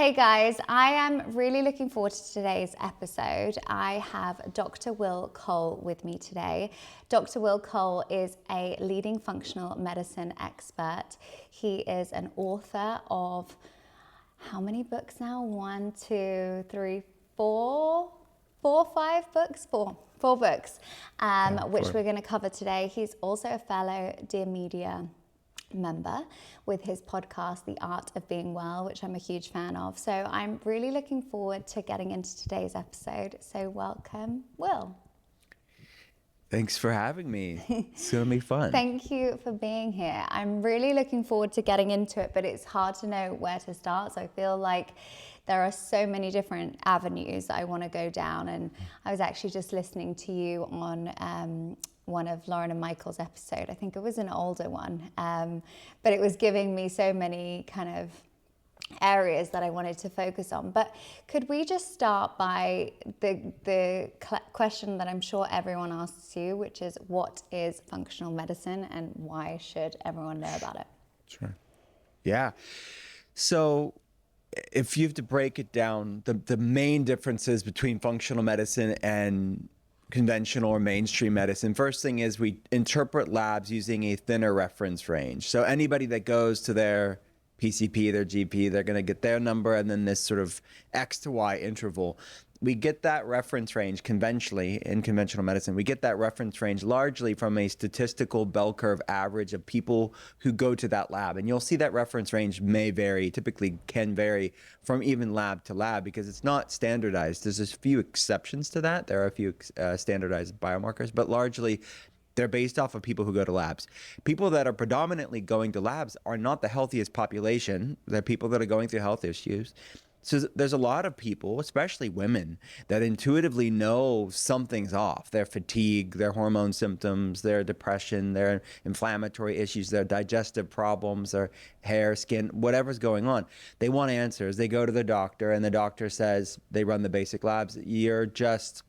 Hey guys, I am really looking forward to today's episode. I have Dr. Will Cole with me today. Dr. Will Cole is a leading functional medicine expert. He is an author of how many books now? 1, 2, 3, 4, 5 books? Four books, which we're going to cover today. He's also a fellow Dear Media member with his podcast, The Art of Being Well, which I'm a huge fan of. So I'm really looking forward to getting into today's episode. So welcome, Will. Thanks for having me. It's going to be fun. Thank you for being here. I'm really looking forward to getting into it, but it's hard to know where to start. So I feel like there are so many different avenues that I want to go down. And I was actually just listening to you on one of Lauren and Michael's episode. I think it was an older one, but it was giving me so many kind of areas that I wanted to focus on. But could we just start by the question that I'm sure everyone asks you, which is what is functional medicine and why should everyone know about it? Sure. Yeah. So if you have to break it down, the main differences between functional medicine and conventional or mainstream medicine. First thing is we interpret labs using a thinner reference range. So anybody that goes to their PCP, their GP, they're going to get their number and then this sort of X to Y interval. We get that reference range conventionally in conventional medicine. We get that reference range largely from a statistical bell curve average of people who go to that lab. And you'll see that reference range may vary, typically can vary from even lab to lab because it's not standardized. There's a few exceptions to that. There are a few standardized biomarkers, but largely they're based off of people who go to labs. People that are predominantly going to labs are not the healthiest population. They're people that are going through health issues. So there's a lot of people, especially women, that intuitively know something's off. Their fatigue, their hormone symptoms, their depression, their inflammatory issues, their digestive problems, their hair, skin, whatever's going on. They want answers. They go to the doctor and the doctor says, they run the basic labs. You're just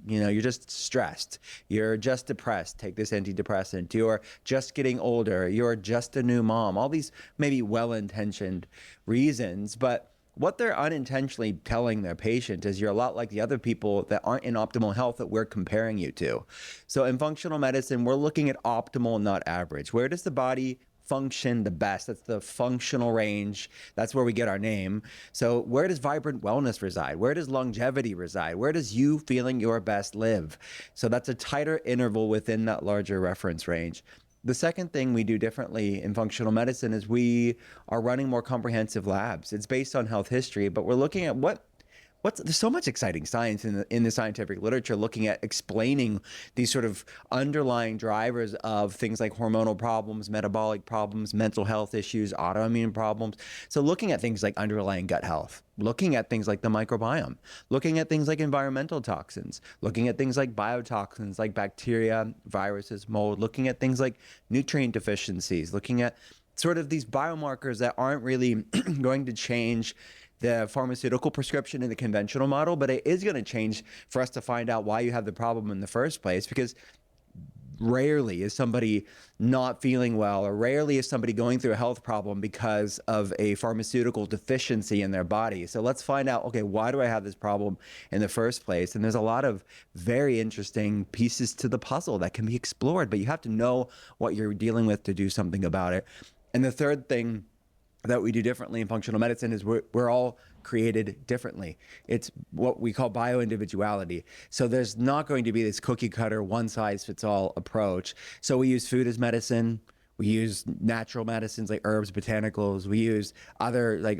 stressed. You're just depressed. Take this antidepressant. You're just getting older. You're just a new mom. All these maybe well-intentioned reasons, but what they're unintentionally telling their patient is you're a lot like the other people that aren't in optimal health that we're comparing you to. So in functional medicine, we're looking at optimal, not average. Where does the body function the best? That's the functional range. That's where we get our name. So where does vibrant wellness reside? Where does longevity reside? Where does you feeling your best live? So that's a tighter interval within that larger reference range. The second thing we do differently in functional medicine is we are running more comprehensive labs. It's based on health history, but we're looking at there's so much exciting science in the scientific literature looking at explaining these sort of underlying drivers of things like hormonal problems, metabolic problems, mental health issues, autoimmune problems. So looking at things like underlying gut health, looking at things like the microbiome, looking at things like environmental toxins, looking at things like biotoxins like bacteria, viruses, mold, looking at things like nutrient deficiencies, looking at sort of these biomarkers that aren't really going to change the pharmaceutical prescription in the conventional model, but it is going to change for us to find out why you have the problem in the first place, because rarely is somebody not feeling well, or rarely is somebody going through a health problem because of a pharmaceutical deficiency in their body. So let's find out, okay, why do I have this problem in the first place? And there's a lot of very interesting pieces to the puzzle that can be explored, but you have to know what you're dealing with to do something about it. And the third thing that we do differently in functional medicine is we're all created differently. It's what we call bioindividuality. So there's not going to be this cookie cutter, one size fits all approach. So we use food as medicine. We use natural medicines like herbs, botanicals. We use other like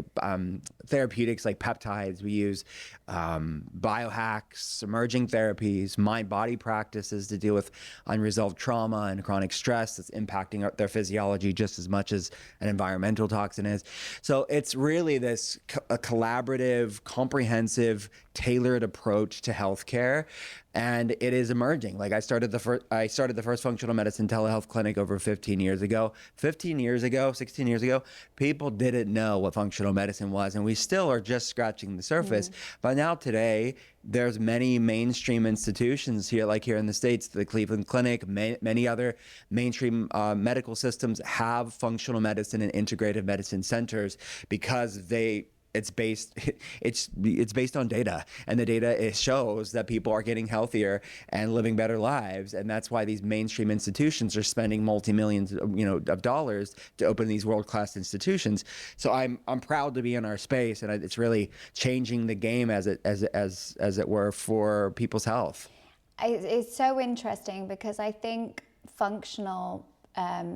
therapeutics like peptides. We use biohacks, emerging therapies, mind-body practices to deal with unresolved trauma and chronic stress that's impacting their physiology just as much as an environmental toxin is. So it's really this a collaborative, comprehensive, tailored approach to healthcare. And it is emerging. Like I started the first functional medicine telehealth clinic over 15 years ago. 16 years ago, people didn't know what functional medicine was, and we still are just scratching the surface. But now today, there's many mainstream institutions here, like here in the States, the Cleveland Clinic, many other mainstream medical systems have functional medicine and integrative medicine centers because it's based it's based on data, and the data, it shows that people are getting healthier and living better lives, and that's why these mainstream institutions are spending multi-millions, of dollars to open these world-class institutions. So I'm proud to be in our space, and it's really changing the game as it were for people's health. It's so interesting because I think functional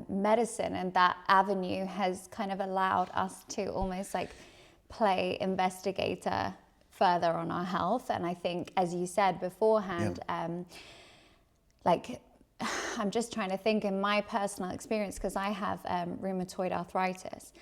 medicine and that avenue has kind of allowed us to almost like play investigator further on our health. And I think, as you said beforehand, like I'm just trying to think in my personal experience, because I have rheumatoid arthritis,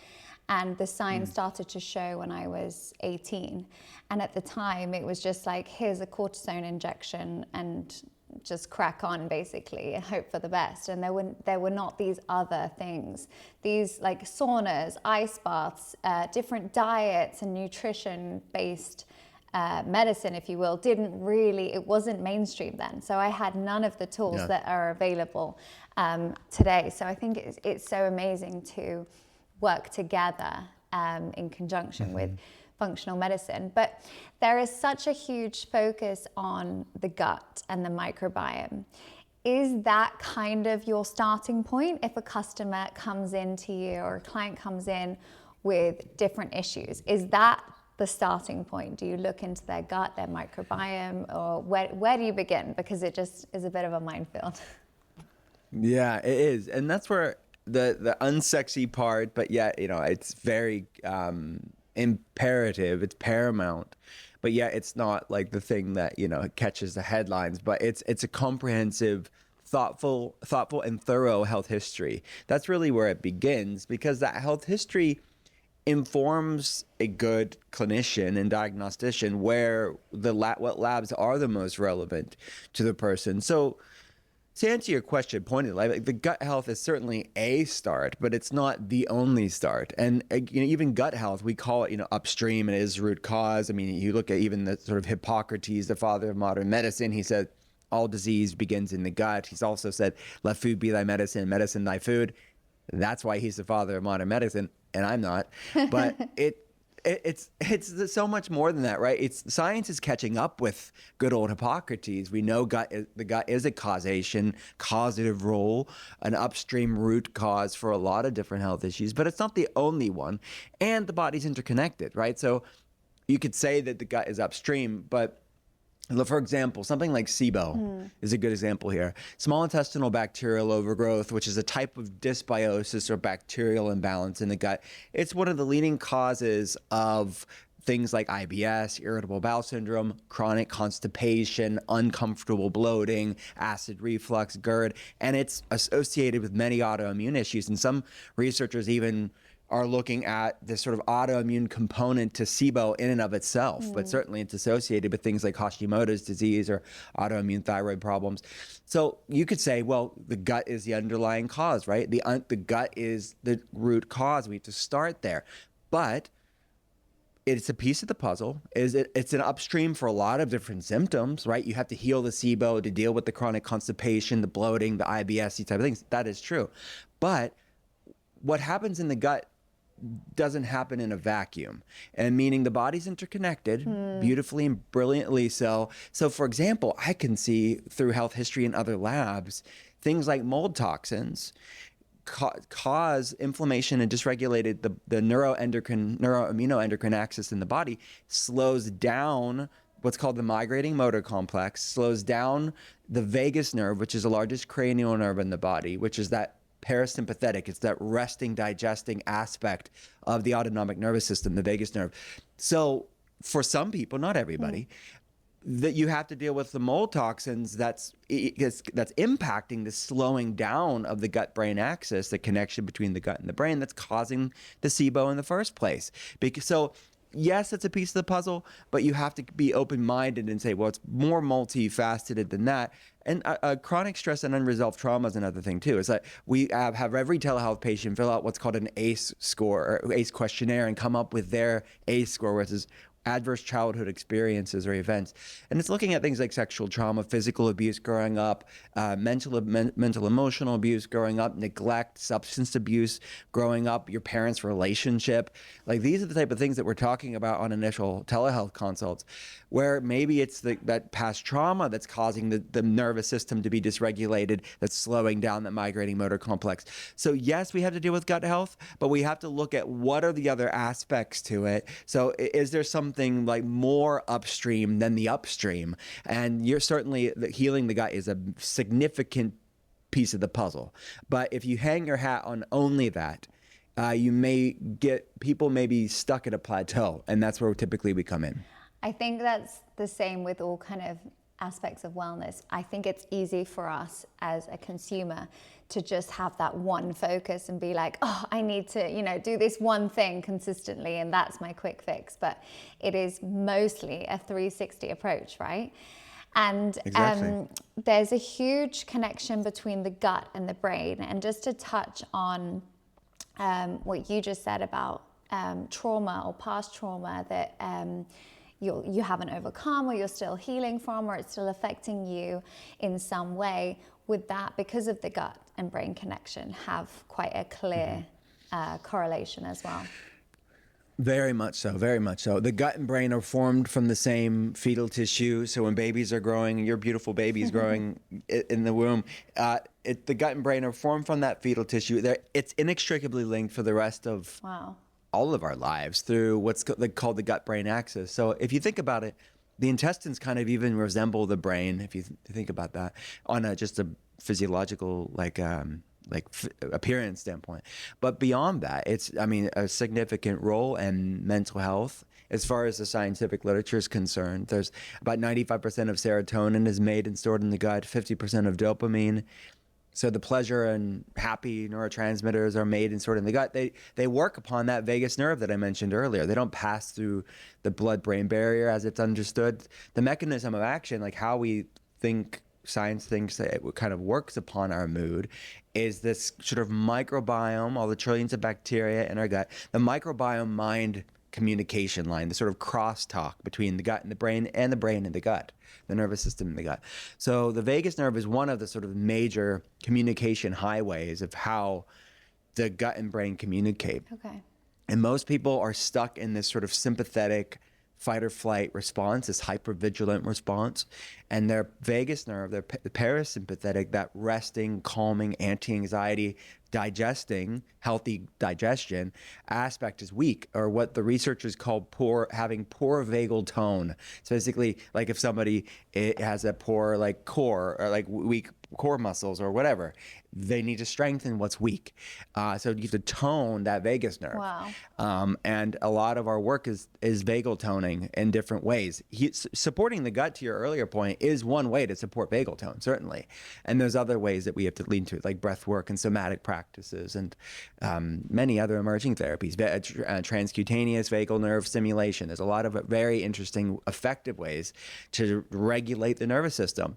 and the signs started to show when I was 18. And at the time, it was just like, here's a cortisone injection and just crack on, basically, and hope for the best. And there were not these other things, these like saunas, ice baths, different diets and nutrition-based medicine, if you will, it wasn't mainstream then. So I had none of the tools that are available today. So I think it's so amazing to work together in conjunction with functional medicine. But there is such a huge focus on the gut and the microbiome. Is that kind of your starting point if a customer comes into you or a client comes in with different issues? Is that the starting point? Do you look into their gut, their microbiome, or where do you begin? Because it just is a bit of a minefield. Yeah, it is. And that's where the unsexy part, but yet, it's very imperative, it's paramount, but yet it's not like the thing that, catches the headlines, but it's a comprehensive, thoughtful and thorough health history. That's really where it begins, because that health history informs a good clinician and diagnostician where what labs are the most relevant to the person. So to answer your question pointedly, like the gut health is certainly a start, but it's not the only start. And even gut health, we call it upstream, and it is root cause. I mean, you look at even the sort of Hippocrates, the father of modern medicine. He said all disease begins in the gut. He's also said, "Let food be thy medicine, medicine thy food." That's why he's the father of modern medicine, and I'm not. But it's so much more than that, right? Science is catching up with good old Hippocrates. We know the gut is a causative role, an upstream root cause for a lot of different health issues, but it's not the only one. And the body's interconnected, right? So you could say that the gut is upstream, but for example, something like SIBO is a good example here. Small intestinal bacterial overgrowth, which is a type of dysbiosis or bacterial imbalance in the gut. It's one of the leading causes of things like IBS, irritable bowel syndrome, chronic constipation, uncomfortable bloating, acid reflux, GERD, and it's associated with many autoimmune issues. And some researchers even are looking at this sort of autoimmune component to SIBO in and of itself, but certainly it's associated with things like Hashimoto's disease or autoimmune thyroid problems. So you could say, well, the gut is the underlying cause, right? The gut is the root cause. We have to start there. But it's a piece of the puzzle. It's an upstream for a lot of different symptoms, right? You have to heal the SIBO to deal with the chronic constipation, the bloating, the IBS, these type of things. That is true. But what happens in the gut doesn't happen in a vacuum, and meaning the body's interconnected beautifully and brilliantly so. So for example, I can see through health history and other labs, things like mold toxins cause inflammation and dysregulated the neuroimmunoendocrine axis in the body, slows down what's called the migrating motor complex, slows down the vagus nerve, which is the largest cranial nerve in the body, which is that parasympathetic. It's that resting, digesting aspect of the autonomic nervous system, the vagus nerve. So for some people, not everybody, that you have to deal with the mold toxins that's impacting the slowing down of the gut-brain axis, the connection between the gut and the brain that's causing the SIBO in the first place. So yes, it's a piece of the puzzle, but you have to be open-minded and say, well, it's more multifaceted than that. And chronic stress and unresolved trauma is another thing too. It's like we have every telehealth patient fill out what's called an ACE score or ACE questionnaire and come up with their ACE score, which is adverse childhood experiences or events. And it's looking at things like sexual trauma, physical abuse growing up, mental emotional abuse growing up, neglect, substance abuse growing up, your parents' relationship. Like, these are the type of things that we're talking about on initial telehealth consults, where maybe it's that past trauma that's causing the nervous system to be dysregulated, that's slowing down that migrating motor complex. So yes, we have to deal with gut health, but we have to look at what are the other aspects to it. So is there something like more upstream than the upstream? And you're certainly, healing the gut is a significant piece of the puzzle. But if you hang your hat on only that, you may get people maybe stuck at a plateau, and that's where typically we come in. I think that's the same with all kind of aspects of wellness. I think it's easy for us as a consumer to just have that one focus and be like, oh, I need to, do this one thing consistently and that's my quick fix. But it is mostly a 360 approach, right? And Exactly. There's a huge connection between the gut and the brain. And just to touch on what you just said about trauma or past trauma that you haven't overcome, or you're still healing from, or it's still affecting you in some way, would that, because of the gut and brain connection, have quite a clear correlation as well? Very much so, very much so. The gut and brain are formed from the same fetal tissue. So when babies are growing, your beautiful baby is growing in the womb, the gut and brain are formed from that fetal tissue. It's inextricably linked for the rest of all of our lives through what's called the gut-brain axis. So if you think about it, the intestines kind of even resemble the brain, if you think about that, on just a physiological appearance standpoint. But beyond that, it's, a significant role in mental health. As far as the scientific literature is concerned, there's about 95% of serotonin is made and stored in the gut, 50% of dopamine. So the pleasure and happy neurotransmitters are made and stored in the gut. They work upon that vagus nerve that I mentioned earlier. They don't pass through the blood-brain barrier as it's understood. The mechanism of action, like how we think, science thinks that it kind of works upon our mood, is this sort of microbiome, all the trillions of bacteria in our gut, the microbiome mind communication line, the sort of crosstalk between the gut and the brain and the gut, the nervous system in the gut. So the vagus nerve is one of the sort of major communication highways of how the gut and brain communicate. Okay. And most people are stuck in this sort of sympathetic fight or flight response, this hypervigilant response. And their vagus nerve, their parasympathetic, that resting, calming, anti-anxiety, digesting, healthy digestion aspect is weak, or what the researchers call having poor vagal tone. So basically, like if somebody has a poor core, or weak core muscles or whatever, they need to strengthen what's weak. So you have to tone that vagus nerve. Wow. And a lot of our work is vagal toning in different ways. Supporting the gut, to your earlier point, is one way to support vagal tone, certainly. And there's other ways that we have to lean to, like breath work and somatic practices and many other emerging therapies, transcutaneous vagal nerve stimulation. There's a lot of very interesting, effective ways to regulate the nervous system.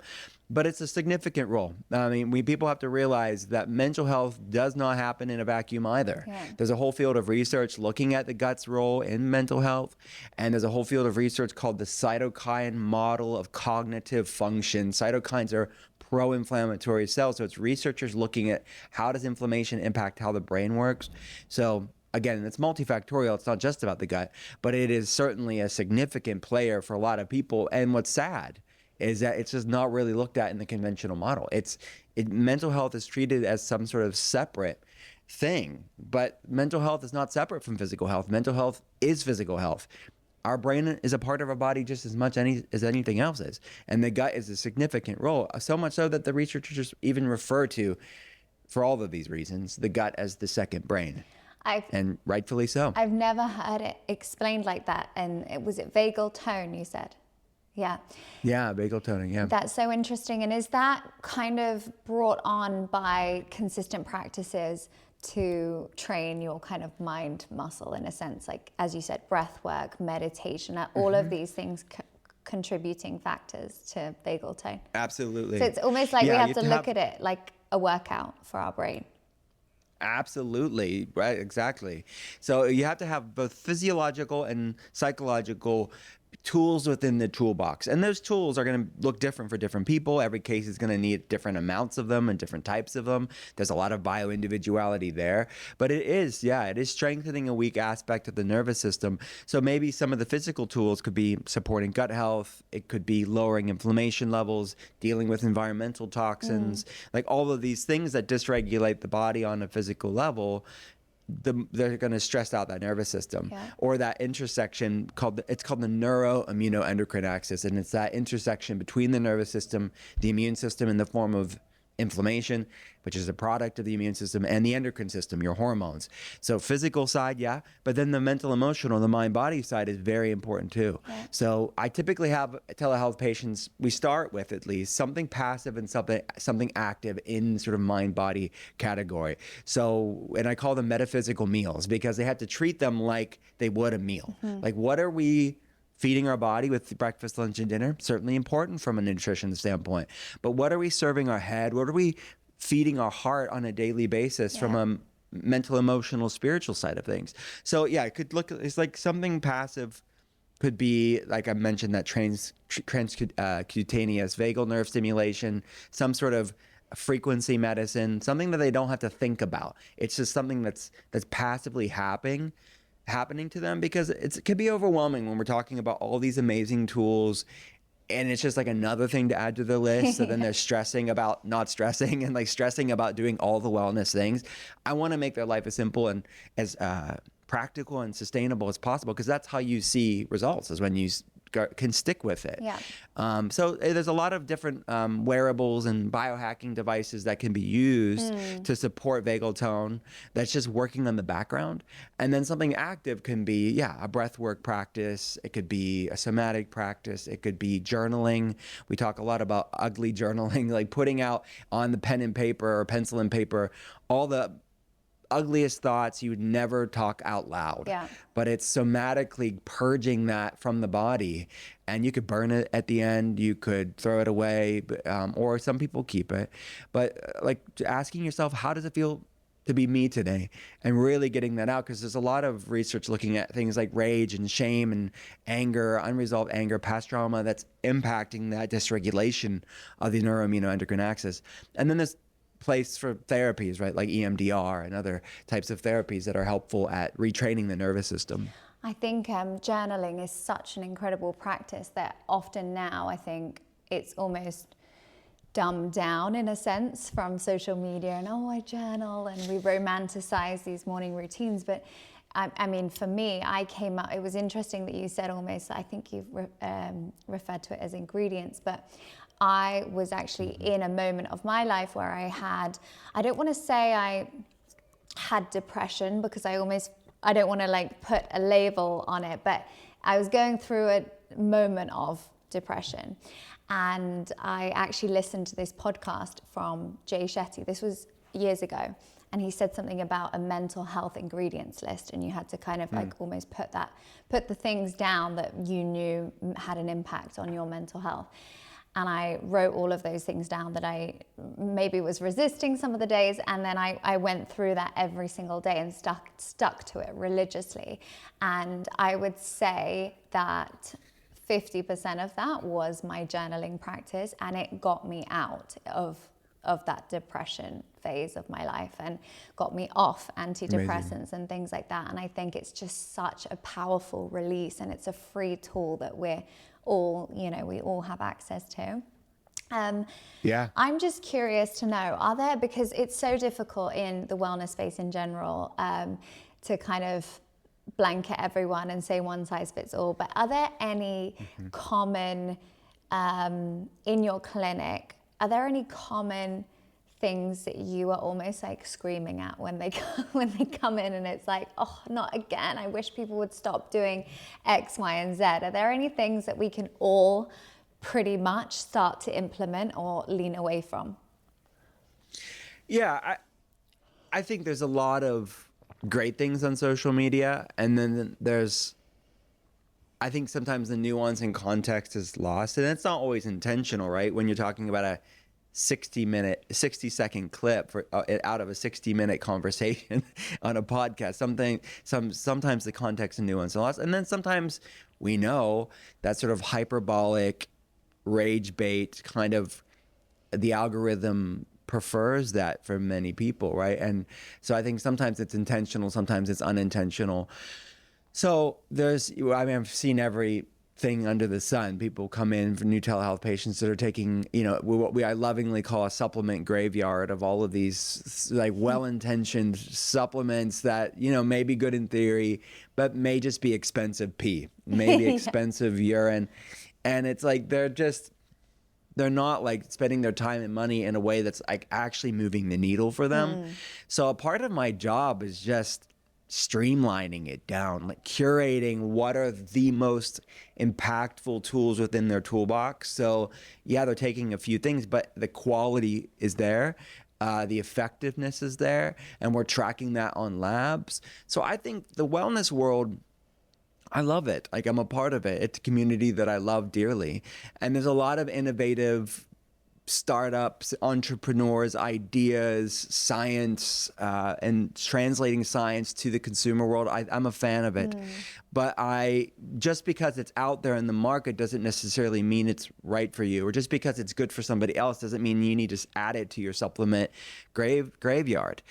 But it's a significant role. People have to realize that mental health does not happen in a vacuum either. Yeah. There's a whole field of research looking at the gut's role in mental health. And there's a whole field of research called the cytokine model of cognitive function. Cytokines are pro-inflammatory cells. So it's researchers looking at how does inflammation impact how the brain works. So again, it's multifactorial. It's not just about the gut, but it is certainly a significant player for a lot of people. And what's sad is that it's just not really looked at in the conventional model. Mental health is treated as some sort of separate thing, but mental health is not separate from physical health. Mental health is physical health. Our brain is a part of our body just as much as anything else is. And the gut is a significant role, so much so that the researchers even refer to, for all of these reasons, the gut as the second brain. And rightfully so. I've never heard it explained like that. And was it vagal tone, you said? Yeah. Yeah, vagal toning, yeah. That's so interesting. And is that kind of brought on by consistent practices to train your kind of mind muscle, in a sense, like, as you said, breath work, meditation, all of these things contributing factors to vagal tone? Absolutely. So it's almost like we have to look at it like a workout for our brain. Absolutely, right, exactly. So you have to have both physiological and psychological tools within the toolbox. And those tools are going to look different for different people. Every case is going to need different amounts of them and different types of them. There's a lot of bio-individuality there. But it is strengthening a weak aspect of the nervous system. So maybe some of the physical tools could be supporting gut health. It could be lowering inflammation levels, dealing with environmental toxins, like all of these things that dysregulate the body on a physical level. They're going to stress out that nervous system, or that intersection called the neuroimmunoendocrine axis, and it's that intersection between the nervous system, the immune system in the form of inflammation, which is a product of the immune system, and the endocrine system, your hormones. So physical side, but then the mental, emotional, the mind-body side is very important too. So I typically have telehealth patients, we start with at least something passive and something active in sort of mind-body category. So, and I call them metaphysical meals because they have to treat them like they would a meal. Like, what are we feeding our body with breakfast, lunch, and dinner? Certainly important from a nutrition standpoint. But what are we serving our head? What are we feeding our heart on a daily basis from a mental, emotional, spiritual side of things? So it could look, it's like something passive could be, like I mentioned, that transcutaneous vagal nerve stimulation, some sort of frequency medicine, something that they don't have to think about. It's just something that's passively happening to them, because it can be overwhelming when we're talking about all these amazing tools and it's just like another thing to add to the list. So then they're stressing about not stressing and like stressing about doing all the wellness things. I want to make their life as simple and as practical and sustainable as possible, because that's how you see results, is when you can stick with it. So there's a lot of different wearables and biohacking devices that can be used to support vagal tone that's just working on the background. And then something active can be, a breath work practice. It could be a somatic practice. It could be journaling. We talk a lot about ugly journaling, like putting out on the pen and paper or pencil and paper all the ugliest thoughts you would never talk out loud. But it's somatically purging that from the body, and you could burn it at the end, you could throw it away, or some people keep it. But like asking yourself, how does it feel to be me today, and really getting that out, because there's a lot of research looking at things like rage and shame and anger, unresolved anger, past trauma, that's impacting that dysregulation of the neuroimmunoendocrine axis. And then there's place for therapies, right, like EMDR and other types of therapies that are helpful at retraining the nervous system. I think journaling is such an incredible practice that often now I think it's almost dumbed down in a sense from social media, and I journal, and we romanticize these morning routines. But I mean, for me, it was interesting that you said almost, I think you've referred to it as ingredients, but I was actually in a moment of my life where I don't want to say I had depression, because I don't want to like put a label on it, but I was going through a moment of depression. And I actually listened to this podcast from Jay Shetty. This was years ago. And he said something about a mental health ingredients list, and you had to kind of like almost put the things down that you knew had an impact on your mental health. And I wrote all of those things down that I maybe was resisting some of the days. And then I went through that every single day and stuck to it religiously. And I would say that 50% of that was my journaling practice, and it got me out of that depression phase of my life and got me off antidepressants and things like that. And I think it's just such a powerful release, and it's a free tool that we all have access to. I'm just curious to know, because it's so difficult in the wellness space in general to kind of blanket everyone and say one size fits all, but are there any common, in your clinic, are there any common things that you are almost like screaming at when they come in, and it's like, oh, not again, I wish people would stop doing X, Y, and Z? Are there any things that we can all pretty much start to implement or lean away from? I think there's a lot of great things on social media, and then I think sometimes the nuance and context is lost, and it's not always intentional, right? When you're talking about a 60-second clip for out of a 60-minute conversation on a podcast. Sometimes the context and nuance and lots, and then sometimes we know that sort of hyperbolic rage bait kind of, the algorithm prefers that for many people, right? And so I think sometimes it's intentional, sometimes it's unintentional. So I've seen everything under the sun. People come in for new telehealth patients that are taking, what I lovingly call a supplement graveyard of all of these like well-intentioned supplements that, may be good in theory, but may just be expensive pee, maybe expensive urine. And it's like, they're not like spending their time and money in a way that's like actually moving the needle for them. So a part of my job is just streamlining it down, like curating what are the most impactful tools within their toolbox. So yeah, they're taking a few things, but the quality is there. The effectiveness is there, and we're tracking that on labs. So I think the wellness world, I love it. Like, I'm a part of it. It's a community that I love dearly. And there's a lot of innovative startups, entrepreneurs, ideas, science, and translating science to the consumer world. I'm a fan of it. But just because it's out there in the market doesn't necessarily mean it's right for you. Or just because it's good for somebody else doesn't mean you need to add it to your supplement graveyard.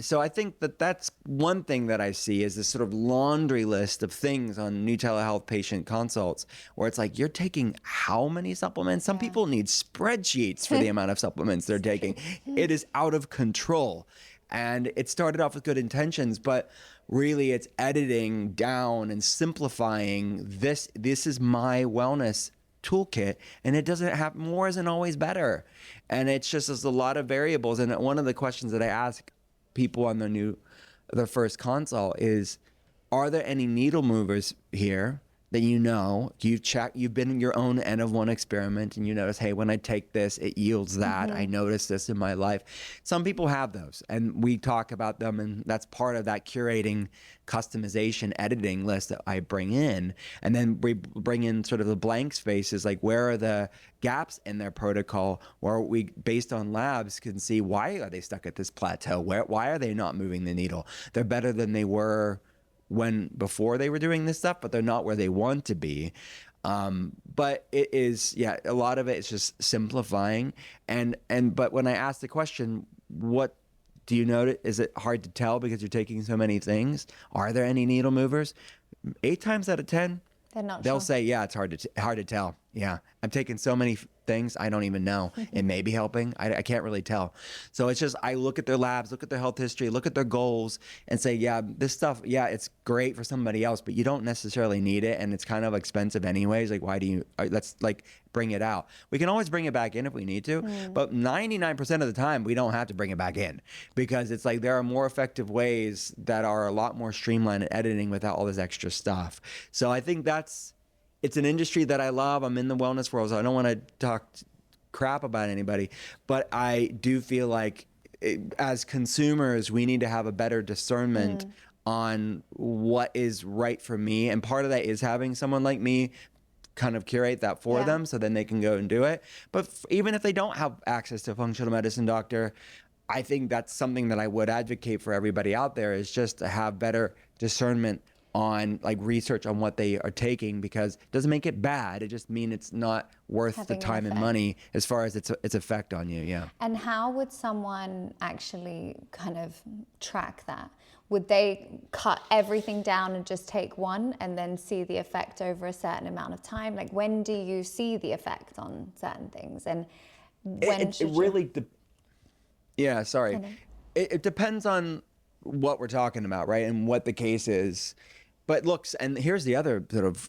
So I think that's one thing that I see is this sort of laundry list of things on new telehealth patient consults where it's like, you're taking how many supplements? Some people need spreadsheets for the amount of supplements they're taking. It is out of control. And it started off with good intentions, but really it's editing down and simplifying. This is my wellness toolkit, and it doesn't have, more isn't always better. And it's just, there's a lot of variables. And one of the questions that I ask people on their first consult is, are there any needle movers here that you've been in your own N of 1 experiment and you notice, hey, when I take this, it yields that. I notice this in my life. Some people have those, and we talk about them, and that's part of that curating, customization, editing list that I bring in. And then we bring in sort of the blank spaces, like where are the gaps in their protocol, where we, based on labs, can see why are they stuck at this plateau? Why are they not moving the needle? They're better than they were before they were doing this stuff, but they're not where they want to be. But it is, a lot of it is just simplifying. But when I ask the question, what do you notice? Is it hard to tell because you're taking so many things? Are there any needle movers? 8 times out of 10, they'll say, yeah, it's hard to tell. Yeah, I'm taking so many things, I don't even know. It may be helping. I can't really tell. So it's just, I look at their labs, look at their health history, look at their goals, and say, yeah, this stuff, it's great for somebody else, but you don't necessarily need it, and it's kind of expensive anyways. Like, let's like bring it out. We can always bring it back in if we need to, but 99% of the time, we don't have to bring it back in, because it's like there are more effective ways that are a lot more streamlined and editing without all this extra stuff. So I think it's an industry that I love. I'm in the wellness world, so I don't want to talk crap about anybody. But I do feel like as consumers, we need to have a better discernment on what is right for me. And part of that is having someone like me kind of curate that for them, so then they can go and do it. But even if they don't have access to a functional medicine doctor, I think that's something that I would advocate for everybody out there, is just to have better discernment on like research on what they are taking, because it doesn't make it bad. It just means it's not worth the time and money as far as its effect on you. Yeah. And how would someone actually kind of track that? Would they cut everything down and just take one and then see the effect over a certain amount of time? Like, when do you see the effect on certain things? And when it depends on what we're talking about, right? And what the case is. But looks, and here's the other sort of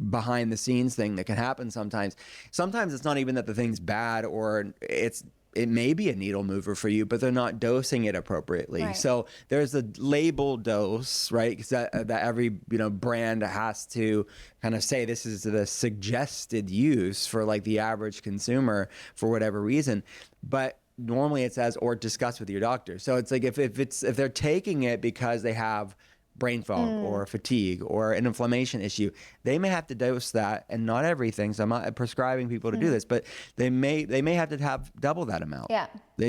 behind the scenes thing that can happen sometimes. Sometimes it's not even that the thing's bad, or it may be a needle mover for you, but they're not dosing it appropriately. Right. So there's a label dose, right? Because that every brand has to kind of say this is the suggested use for like the average consumer for whatever reason. But normally it says, or discuss with your doctor. So it's like if they're taking it because they have brain fog or fatigue or an inflammation issue, they may have to dose that, and not everything. So I'm not prescribing people to do this, but they may have to have double that amount. Yeah.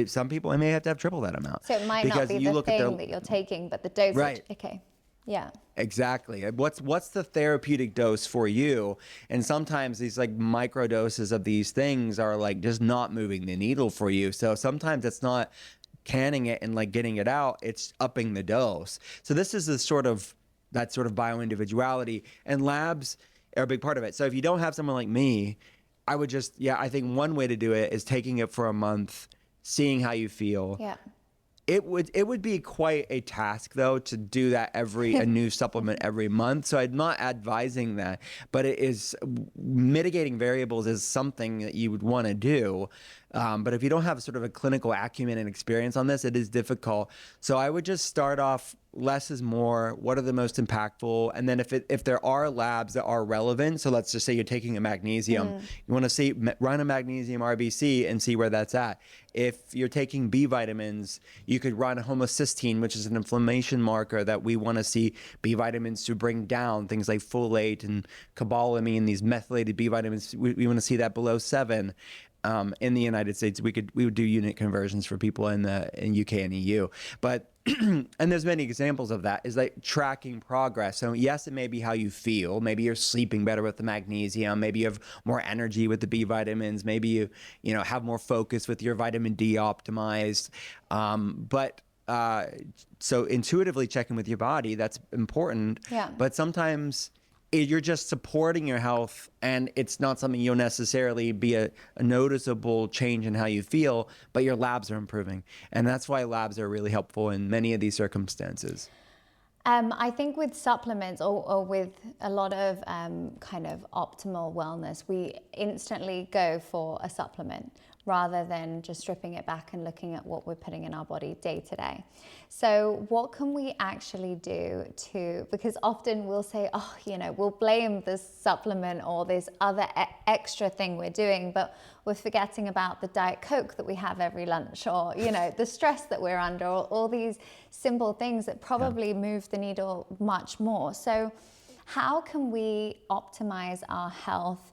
Some people may have to have triple that amount. So it might not be the thing that you're taking, but the dosage. Right. Okay. Yeah. Exactly. What's the therapeutic dose for you? And sometimes these like micro doses of these things are like just not moving the needle for you. So sometimes it's not canning it and like getting it out, it's upping the dose. So this is that sort of bio-individuality, and labs are a big part of it. So if you don't have someone like me, I would just, I think one way to do it is taking it for a month, seeing how you feel. Yeah. It would be quite a task though to do that a new supplement every month. So I'm not advising that, but it is mitigating variables is something that you would want to do. But if you don't have sort of a clinical acumen and experience on this, it is difficult. So I would just start off less is more. What are the most impactful? And then if there are labs that are relevant, so let's just say you're taking a magnesium, you want to run a magnesium RBC and see where that's at. If you're taking B vitamins, you could run homocysteine, which is an inflammation marker that we want to see B vitamins to bring down, things like folate and cobalamin, these methylated B vitamins. We want to see that below 7. In the United States, we would do unit conversions for people in UK and EU, but and there's many examples of that, is like tracking progress. So yes, it may be how you feel. Maybe you're sleeping better with the magnesium. Maybe you have more energy with the B vitamins. Maybe you have more focus with your vitamin D optimized. So intuitively checking with your body, that's important. Yeah. But sometimes you're just supporting your health, and it's not something you'll necessarily be a noticeable change in how you feel, but your labs are improving. And that's why labs are really helpful in many of these circumstances. I think with supplements or with a lot of kind of optimal wellness, we instantly go for a supplement rather than just stripping it back and looking at what we're putting in our body day to day. So what can we actually do because often we'll say, we'll blame this supplement or this other extra thing we're doing, but we're forgetting about the Diet Coke that we have every lunch, or, the stress that we're under, or all these simple things that probably move the needle much more. So how can we optimize our health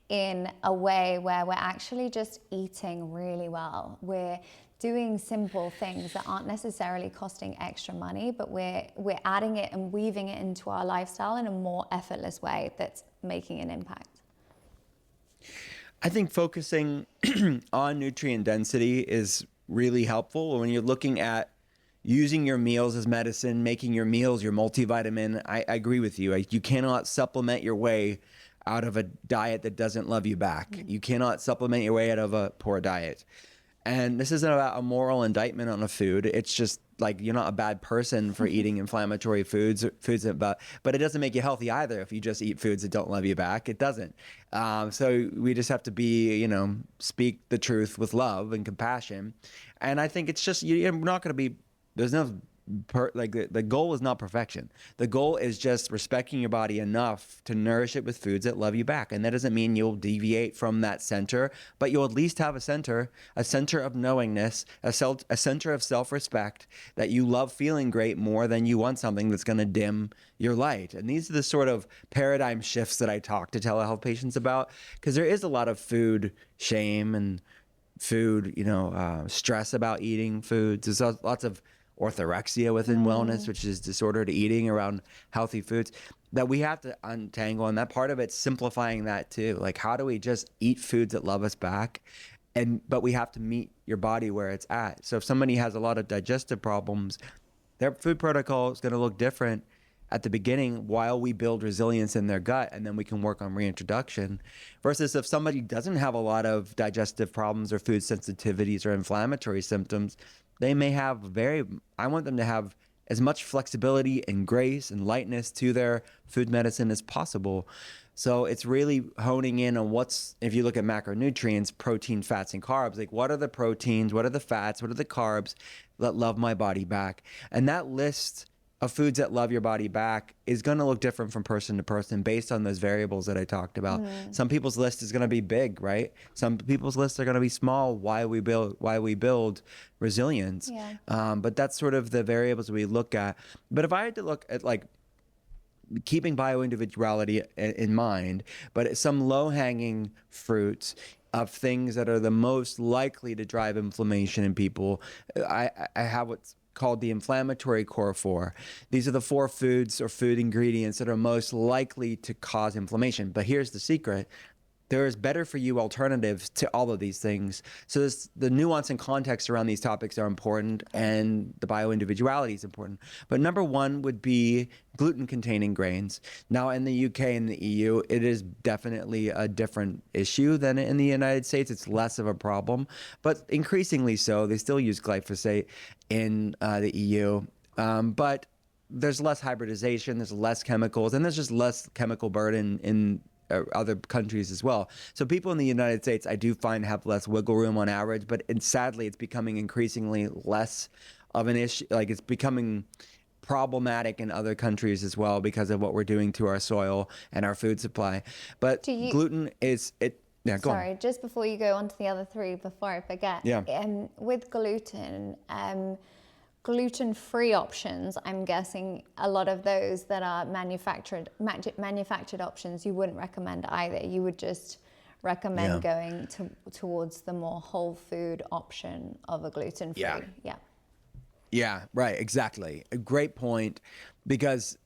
in a way where we're actually just eating really well? We're doing simple things that aren't necessarily costing extra money, but we're adding it and weaving it into our lifestyle in a more effortless way that's making an impact. I think focusing on nutrient density is really helpful when you're looking at using your meals as medicine, making your meals your multivitamin. I agree with you. You cannot supplement your way out of a diet that doesn't love you back. You cannot supplement your way out of a poor diet. And this isn't about a moral indictment on a food. It's just like, you're not a bad person for eating inflammatory foods, but it doesn't make you healthy either if you just eat foods that don't love you back. It doesn't. So we just have to be, speak the truth with love and compassion. And I think it's just, you're not going to be, there's no the goal is not perfection. The goal is just respecting your body enough to nourish it with foods that love you back. And that doesn't mean you'll deviate from that center, but you'll at least have a center of knowingness, a center of self-respect, that you love feeling great more than you want something that's going to dim your light. And these are the sort of paradigm shifts that I talk to telehealth patients about, because there is a lot of food shame and food, stress about eating foods. There's lots of orthorexia within wellness, which is disordered eating around healthy foods, that we have to untangle. And that part of it's simplifying that too. Like, how do we just eat foods that love us back? But we have to meet your body where it's at. So if somebody has a lot of digestive problems, their food protocol is going to look different at the beginning while we build resilience in their gut, and then we can work on reintroduction. Versus if somebody doesn't have a lot of digestive problems or food sensitivities or inflammatory symptoms, they may have I want them to have as much flexibility and grace and lightness to their food medicine as possible. So it's really honing in on if you look at macronutrients, protein, fats, and carbs, like what are the proteins, what are the fats, what are the carbs that love my body back? And that list of foods that love your body back is going to look different from person to person based on those variables that I talked about. Some people's list is going to be big, right? Some people's lists are going to be small. Why we build resilience. Yeah. But that's sort of the variables we look at. But if I had to look at like keeping bioindividuality in mind, but some low-hanging fruits of things that are the most likely to drive inflammation in people, I have what's called the Inflammatory Core Four. These are the 4 foods or food ingredients that are most likely to cause inflammation. But here's the secret. There is better for you alternatives to all of these things. So the nuance and context around these topics are important, and the bioindividuality is important. But number 1 would be gluten-containing grains. Now, in the UK and the EU, it is definitely a different issue than in the United States. It's less of a problem, but increasingly so. They still use glyphosate in the EU, but there's less hybridization, there's less chemicals, and there's just less chemical burden in other countries as well. So people in the United States, I do find, have less wiggle room on average, but sadly, it's becoming increasingly less of an issue. Like, it's becoming problematic in other countries as well because of what we're doing to our soil and our food supply. But gluten is it. Yeah, go on. Sorry, just before you go on to the other 3, before I forget. Yeah. With gluten-free options, I'm guessing a lot of those that are manufactured options, you wouldn't recommend either. You would just recommend going towards the more whole food option of a gluten-free. Yeah, right, exactly. A great point, because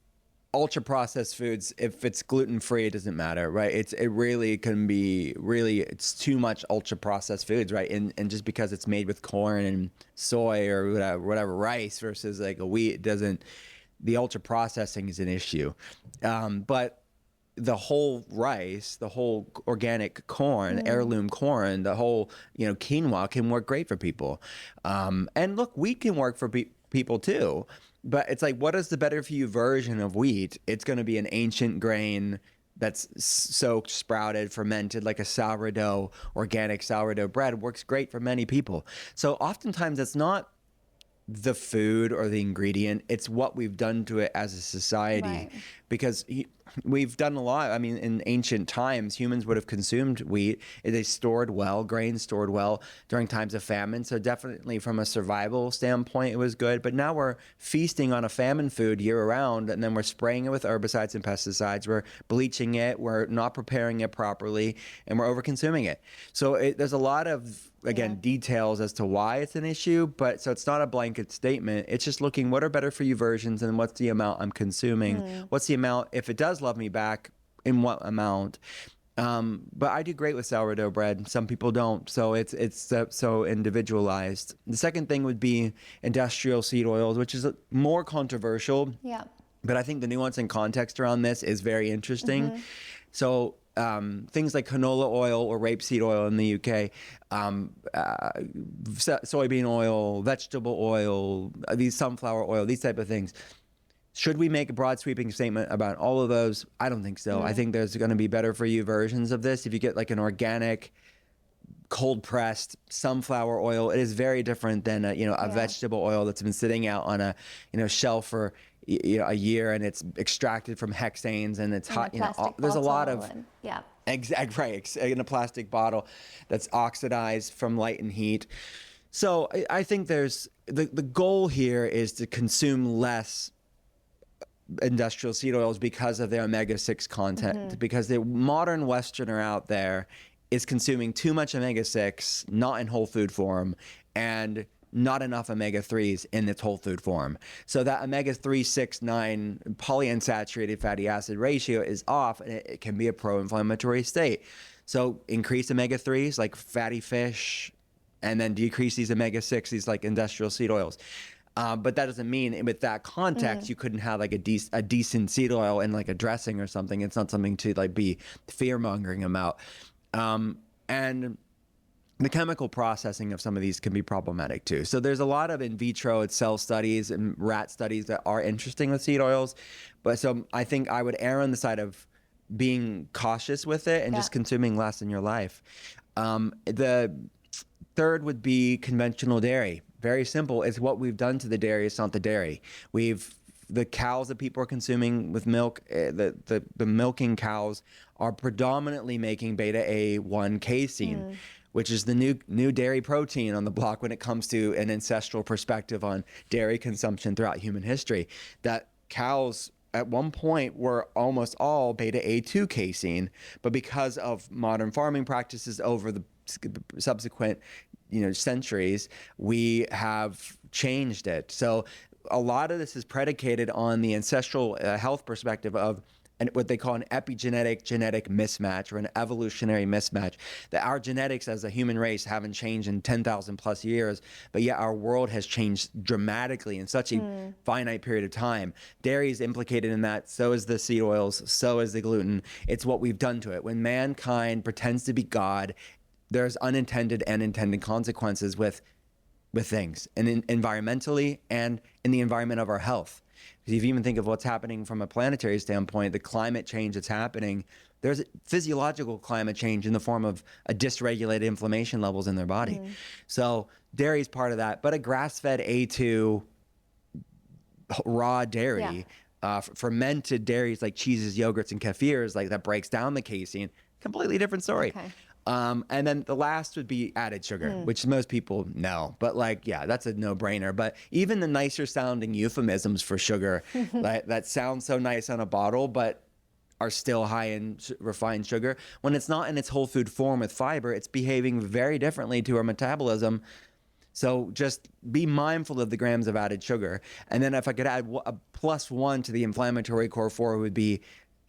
ultra processed foods, if it's gluten free, it doesn't matter, right? It really can be it's too much ultra processed foods, right? And just because it's made with corn and soy or whatever rice versus like a wheat, the ultra processing is an issue. But the whole rice, the whole organic corn, heirloom corn, the whole quinoa can work great for people. And look, wheat can work for people too. But it's like, what is the better for you version of wheat? It's going to be an ancient grain that's soaked, sprouted, fermented, like a sourdough, organic sourdough bread. Works great for many people. So oftentimes it's not the food or the ingredient, it's what we've done to it as a society. Right. Because we've done a lot. I mean, in ancient times, humans would have consumed wheat. They stored well, grains stored well during times of famine. So definitely from a survival standpoint, it was good. But now we're feasting on a famine food year round, and then we're spraying it with herbicides and pesticides. We're bleaching it. We're not preparing it properly, and we're over-consuming it. So there's a lot of, again, details as to why it's an issue, but so it's not a blanket statement. It's just looking, what are better for you versions, and what's the amount I'm consuming? What's the amount, if it does love me back, in what amount? But I do great with sourdough bread. Some people don't. So it's so individualized. The second thing would be industrial seed oils, which is more controversial. Yeah. But I think the nuance and context around this is very interesting. So things like canola oil or rapeseed oil in the UK, soybean oil, vegetable oil, these sunflower oil, these type of things. Should we make a broad sweeping statement about all of those? I don't think so. I think there's going to be better for you versions of this. If you get like an organic, cold pressed sunflower oil, it is very different than a vegetable oil that's been sitting out on a shelf for a year, and it's extracted from hexanes, and it's hot. There's a lot of right, in a plastic bottle that's oxidized from light and heat. So I think there's the goal here is to consume less industrial seed oils because of their omega-6 content, because the modern Westerner out there is consuming too much omega-6, not in whole food form, and not enough omega-3s in its whole food form. So that omega-3, 6, 9 polyunsaturated fatty acid ratio is off, and it can be a pro-inflammatory state. So increase omega-3s like fatty fish, and then decrease these omega-6, these like industrial seed oils. But that doesn't mean with that context, you couldn't have like a decent seed oil in like a dressing or something. It's not something to like be fear-mongering about. And the chemical processing of some of these can be problematic too. So there's a lot of in vitro cell studies and rat studies that are interesting with seed oils. But so I think I would err on the side of being cautious with it and just consuming less in your life. The third would be conventional dairy. Very simple. It's what we've done to the dairy. It's not the dairy. We've the cows that people are consuming with milk, the milking cows are predominantly making beta A1 casein, which is the new dairy protein on the block when it comes to an ancestral perspective on dairy consumption throughout human history. That cows at one point were almost all beta A2 casein, but because of modern farming practices over the subsequent centuries, we have changed it. So a lot of this is predicated on the ancestral health perspective of what they call an epigenetic genetic mismatch, or an evolutionary mismatch, that our genetics as a human race haven't changed in 10,000 plus years, but yet our world has changed dramatically in such a finite period of time. Dairy is implicated in that, so is the seed oils, so is the gluten. It's what we've done to it. When mankind pretends to be God, there's unintended and intended consequences with things, and environmentally and in the environment of our health. If you even think of what's happening from a planetary standpoint, the climate change that's happening, there's physiological climate change in the form of a dysregulated inflammation levels in their body. So dairy is part of that, but a grass-fed A2 raw dairy, fermented dairies like cheeses, yogurts, and kefirs, like that breaks down the casein, completely different story. Okay. And then the last would be added sugar, which most people know, but that's a no-brainer. But even the nicer sounding euphemisms for sugar that sound so nice on a bottle, but are still high in refined sugar, when it's not in its whole food form with fiber, it's behaving very differently to our metabolism. So just be mindful of the grams of added sugar. And then if I could add a +1 to the inflammatory core 4 would be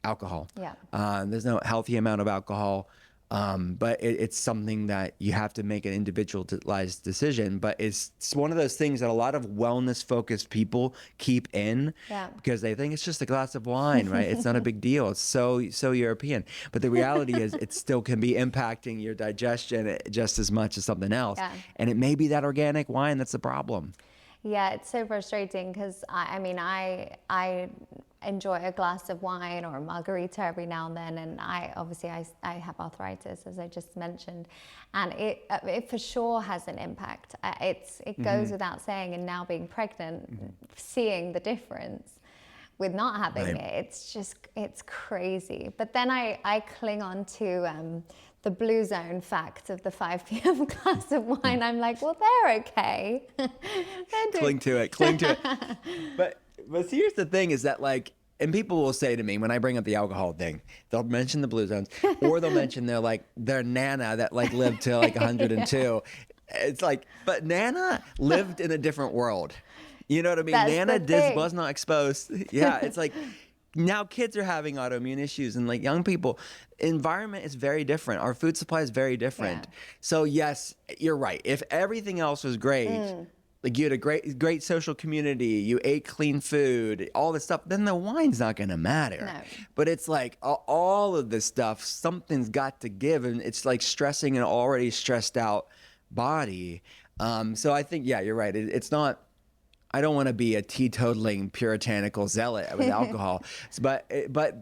alcohol. There's no healthy amount of alcohol. But it's something that you have to make an individualized decision. But it's one of those things that a lot of wellness-focused people keep in because they think it's just a glass of wine, right? It's not a big deal. It's so European. But the reality is it still can be impacting your digestion just as much as something else. And it may be that organic wine that's the problem. Yeah, it's so frustrating because I enjoy a glass of wine or a margarita every now and then, and I have arthritis, as I just mentioned, and it for sure has an impact. It goes without saying, and now being pregnant, seeing the difference with not having it, it's crazy. But then I cling on to the blue zone fact of the 5 p.m. glass of wine. I'm like, well, they're okay. Cling to it. But see, here's the thing is that and people will say to me when I bring up the alcohol thing, they'll mention the blue zones, or they'll mention their Nana that lived till 102. It's but Nana lived in a different world. You know what I mean? That's Nana was not exposed. Yeah, it's now kids are having autoimmune issues, and young people, environment is very different. Our food supply is very different. So yes, you're right. If everything else was great, you had a great social community, you ate clean food, all this stuff, then the wine's not going to matter. No. But it's all of this stuff, something's got to give, and it's stressing an already stressed out body. So I think, you're right. It's not, I don't want to be a teetotaling puritanical zealot with alcohol, but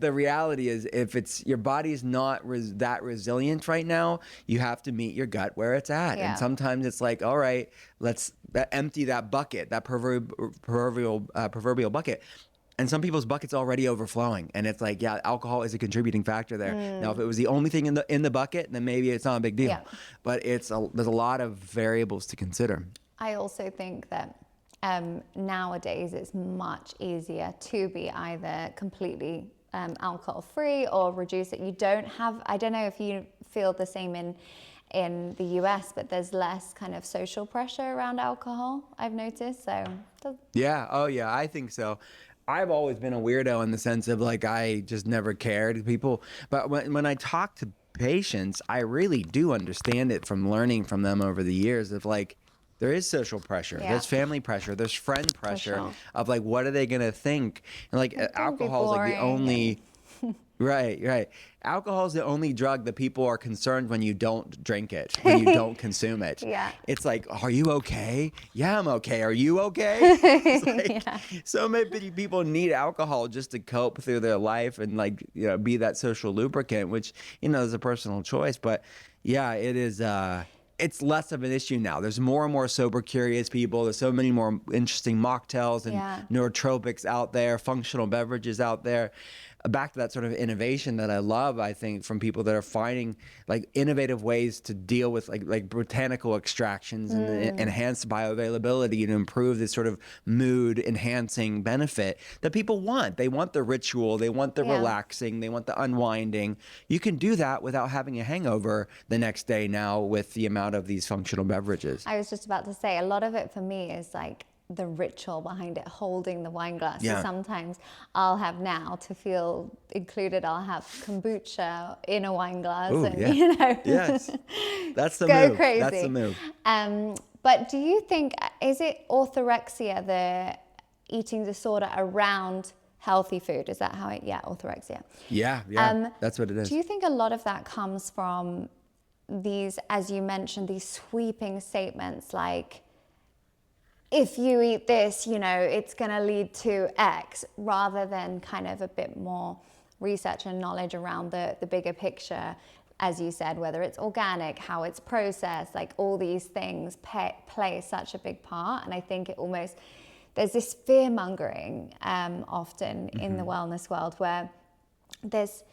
the reality is, if your body's not that resilient right now, you have to meet your gut where it's at. And sometimes it's all right, let's empty that bucket, that proverbial bucket. And some people's bucket's already overflowing, and it's alcohol is a contributing factor there. Now, if it was the only thing in the bucket, then maybe it's not a big deal. But there's a lot of variables to consider. I also think that nowadays it's much easier to be either completely alcohol free or reduce it. You don't have, I don't know if you feel the same in the US, but there's less kind of social pressure around alcohol, I've noticed. So I think so. I've always been a weirdo in the sense of I just never cared people, but when I talk to patients, I really do understand it from learning from them over the years of there is social pressure, there's family pressure, there's friend pressure of what are they gonna think? And alcohol is the only right. Alcohol is the only drug that people are concerned when you don't drink it, when you don't consume it. It's are you okay? Yeah, I'm okay. Are you okay? It's so many people need alcohol just to cope through their life and be that social lubricant, which is a personal choice. But it is. it's less of an issue now. There's more and more sober curious people. There's so many more interesting mocktails and nootropics out there, functional beverages out there. Back to that sort of innovation that I love, I think, from people that are finding like innovative ways to deal with like botanical extractions and enhanced bioavailability to improve this sort of mood enhancing benefit that people want. They want the ritual, they want the relaxing, they want the unwinding. You can do that without having a hangover the next day now with the amount of these functional beverages. I was just about to say, a lot of it for me is like the ritual behind it, holding the wine glass. So sometimes I'll have, now to feel included, I'll have kombucha in a wine glass. Ooh, and you know, yes, that's the go move. crazy. That's the move. But do you think, is it orthorexia, the eating disorder around healthy food? Is that how it, orthorexia? Yeah, that's what it is. Do you think a lot of that comes from these, as you mentioned, these sweeping statements like, if you eat this, you know, it's going to lead to X, rather than kind of a bit more research and knowledge around the bigger picture, as you said, whether it's organic, how it's processed, like all these things play such a big part. And I think it almost, there's this fear mongering often in the wellness world, where there's,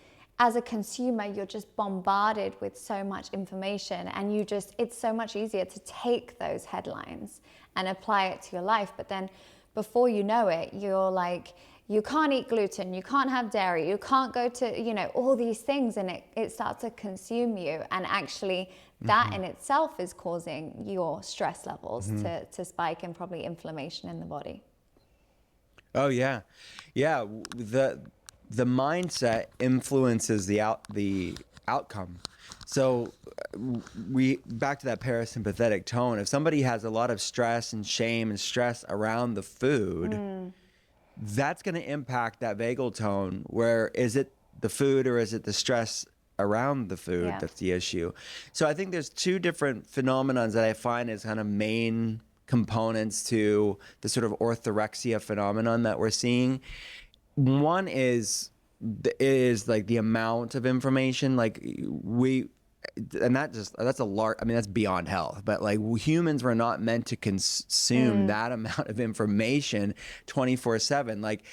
as a consumer, you're just bombarded with so much information, and it's so much easier to take those headlines and apply it to your life. But then before you know it, you're like, you can't eat gluten, you can't have dairy, you can't go to, you know, all these things, and it starts to consume you. And actually that in itself is causing your stress levels to spike, and probably inflammation in the body. Oh yeah. Yeah. The mindset influences the outcome. So back to that parasympathetic tone. If somebody has a lot of stress and shame and stress around the food, that's going to impact that vagal tone. Where is it the food, or is it the stress around the food that's the issue? So I think there's two different phenomenons that I find as kind of main components to the sort of orthorexia phenomenon that we're seeing. One is like the amount of information, like that's a large, I mean, that's beyond health, but like humans were not meant to consume that amount of information 24/7. Like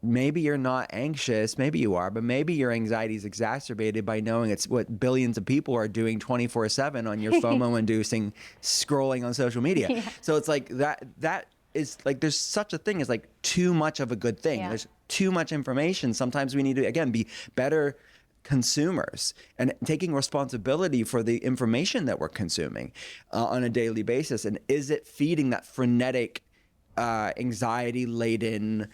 maybe you're not anxious, maybe you are, but maybe your anxiety is exacerbated by knowing it's what billions of people are doing 24/7 on your FOMO inducing scrolling on social media. So it's like that is like, there's such a thing as like too much of a good thing. There's too much information. Sometimes we need to, again, be better consumers and taking responsibility for the information that we're consuming on a daily basis. And is it feeding that frenetic, anxiety laden,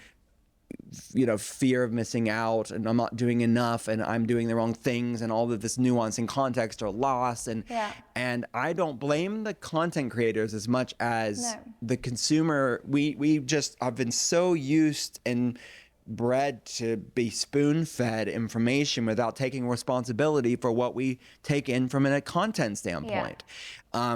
you know, fear of missing out, and I'm not doing enough, and I'm doing the wrong things, and all of this nuance and context are lost. And I don't blame the content creators as much as the consumer. We just have been so used and bred to be spoon-fed information without taking responsibility for what we take in from a content standpoint.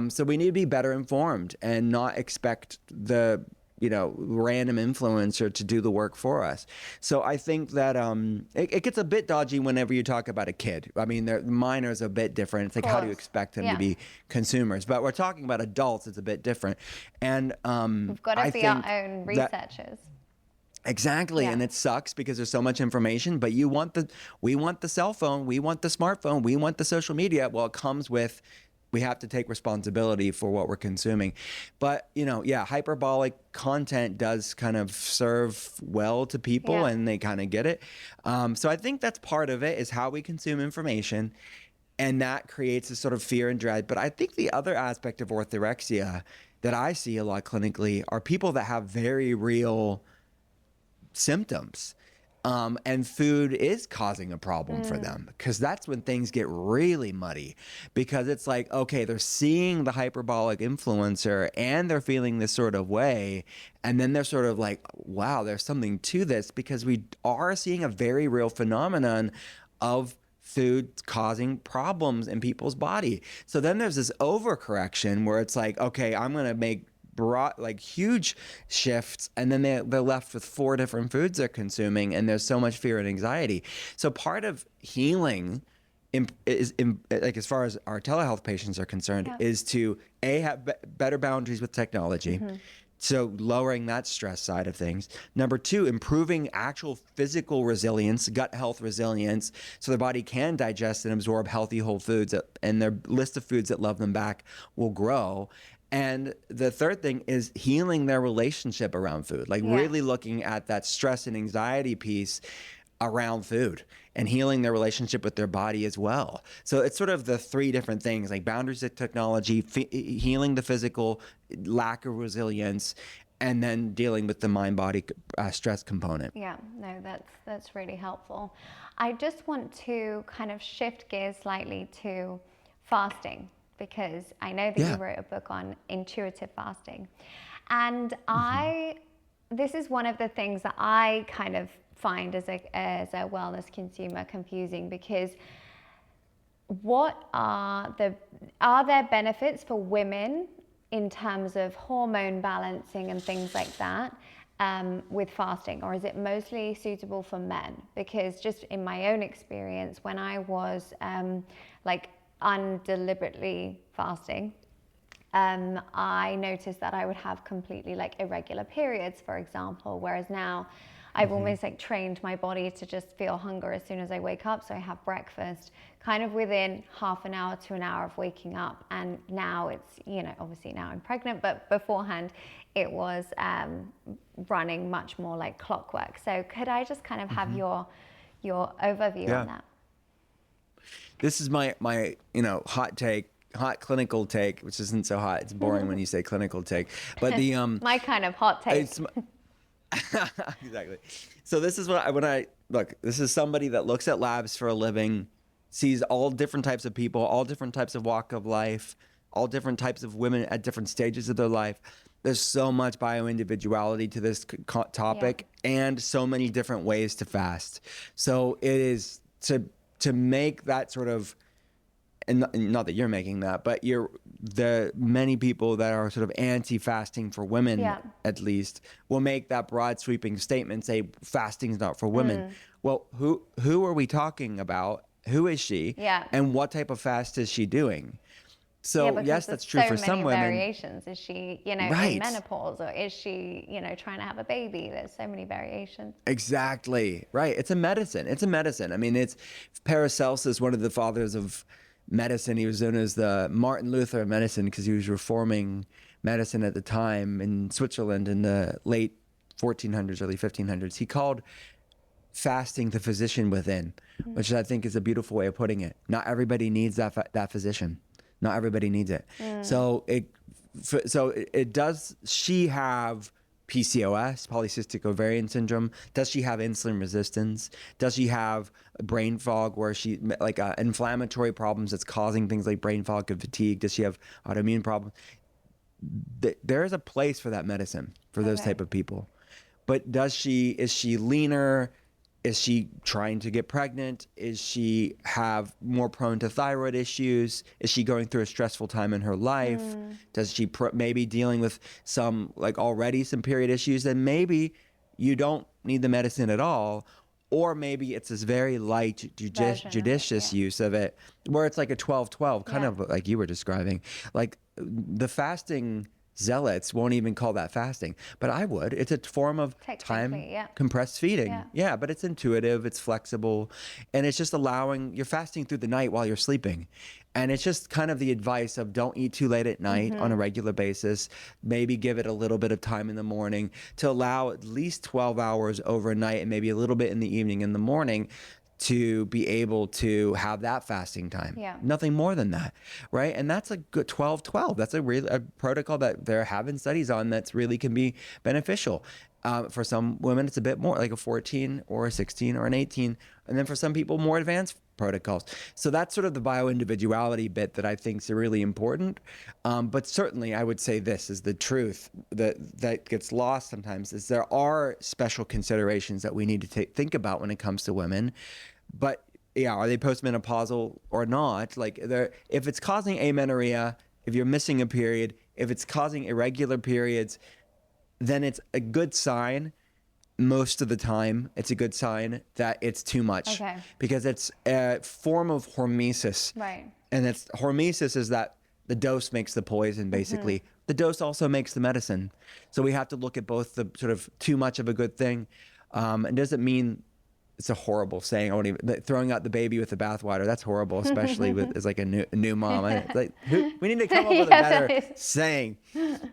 So we need to be better informed and not expect the, you know, random influencer to do the work for us. So I think that it gets a bit dodgy whenever you talk about a kid. I mean, mine is a bit different. It's like, how do you expect them to be consumers? But we're talking about adults, it's a bit different. And we've got to be our own researchers. Exactly. And it sucks because there's so much information, but we want the cell phone, we want the smartphone, we want the social media. Well, it comes with, we have to take responsibility for what we're consuming. But, you know, hyperbolic content does kind of serve well to people and they kind of get it. So I think that's part of it, is how we consume information. And that creates a sort of fear and dread. But I think the other aspect of orthorexia that I see a lot clinically are people that have very real symptoms. And food is causing a problem for them, because that's when things get really muddy, because it's like, okay, they're seeing the hyperbolic influencer and they're feeling this sort of way. And then they're sort of like, wow, there's something to this, because we are seeing a very real phenomenon of food causing problems in people's body. So then there's this overcorrection where it's like, okay, I'm going to make huge shifts, and then they're left with 4 different foods they're consuming, and there's so much fear and anxiety. So part of healing like as far as our telehealth patients are concerned, Yeah. is to have better boundaries with technology. So lowering that stress side of things. Number two, improving actual physical resilience, gut health resilience, so their body can digest and absorb healthy whole foods, and their list of foods that love them back will grow. And the third thing is healing their relationship around food, like Yeah. really looking at that stress and anxiety piece around food and healing their relationship with their body as well. So it's sort of the three different things, like boundaries of technology, healing the physical lack of resilience, and then dealing with the mind-body stress component. Yeah, no, that's really helpful. I just want to kind of shift gears slightly to fasting, because I know that you Yeah. wrote a book on intuitive fasting. And this is one of the things that I kind of find as a wellness consumer confusing, because are there benefits for women in terms of hormone balancing and things like that with fasting, or is it mostly suitable for men? Because just in my own experience, when I was like undeliberately fasting, I noticed that I would have completely like irregular periods, for example, whereas now I've almost like trained my body to just feel hunger as soon as I wake up. So I have breakfast kind of within half an hour to an hour of waking up. And now it's, obviously now I'm pregnant, but beforehand it was running much more like clockwork. So could I just kind of have your overview on that? This is my hot clinical take, which isn't so hot. It's boring when you say clinical take, but the My kind of hot take. it's exactly. So this is when I look. This is somebody that looks at labs for a living, sees all different types of people, all different types of walk of life, all different types of women at different stages of their life. There's so much bio-individuality to this topic, and so many different ways to fast. So it is to make that sort of, and not that you're making that, but the many people that are sort of anti-fasting for women, at least, will make that broad sweeping statement, say fasting's not for women. Well, who are we talking about? Who is she? Yeah. And what type of fast is she doing? So yes, that's true for some women. Variations. Is she, in menopause, or is she, trying to have a baby? There's so many variations. Exactly. Right. It's a medicine. I mean, Paracelsus, one of the fathers of medicine. He was known as the Martin Luther of medicine because he was reforming medicine at the time in Switzerland in the late 1400s, early 1500s. He called fasting the physician within, which I think is a beautiful way of putting it. Not everybody needs that physician. Not everybody needs it. So does she have PCOS, polycystic ovarian syndrome? Does she have insulin resistance? Does she have brain fog, where she like inflammatory problems that's causing things like brain fog and fatigue? Does she have autoimmune problems? There is a place for that medicine for those type of people. But is she leaner? Is she trying to get pregnant? Is she have more prone to thyroid issues? Is she going through a stressful time in her life? Does she maybe dealing with already some period issues? Then maybe you don't need the medicine at all. Or maybe it's this very light, judicious use of it, where it's like a 12-12, kind of like you were describing. Like the fasting zealots won't even call that fasting, but I would. It's a form of time compressed feeding. Yeah, but it's intuitive, it's flexible, and it's just you're fasting through the night while you're sleeping. And it's just kind of the advice of don't eat too late at night on a regular basis. Maybe give it a little bit of time in the morning to allow at least 12 hours overnight, and maybe a little bit in the evening, in the morning, to be able to have that fasting time. Nothing more than that, right? And that's a good 12-12. That's a protocol that they're having studies on that's really can be beneficial. For some women, it's a bit more, like a 14 or a 16 or an 18. And then for some people, more advanced protocols. So that's sort of the bio-individuality bit that I think is really important. But certainly I would say this is the truth that gets lost sometimes, is there are special considerations that we need to think about when it comes to women. But are they postmenopausal or not? Like if it's causing amenorrhea, if you're missing a period, if it's causing irregular periods, then it's a good sign most of the time, it's a good sign that it's too much. Okay. Because it's a form of hormesis. Right. And it's hormesis is that the dose makes the poison, basically. The dose also makes the medicine. So we have to look at both the sort of too much of a good thing. And doesn't mean it's a horrible saying. I won't even throwing out the baby with the bathwater. That's horrible, especially with as like a new mom. We need to come up with a better saying.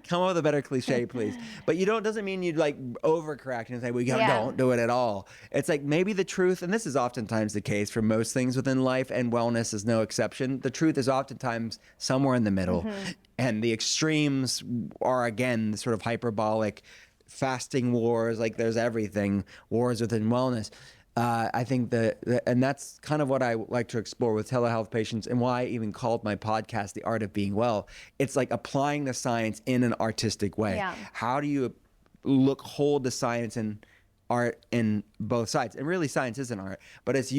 Come up with a better cliche, please. But doesn't mean you'd like overcorrect and say, don't do it at all. It's like maybe the truth, and this is oftentimes the case for most things within life, and wellness is no exception. The truth is oftentimes somewhere in the middle. And the extremes are, again, the sort of hyperbolic fasting wars, like there's everything, wars within wellness. I think and that's kind of what I like to explore with telehealth patients, and why I even called my podcast The Art of Being Well. It's like applying the science in an artistic way. Yeah. How do you hold the science and art in both sides? And really, science isn't art, but it's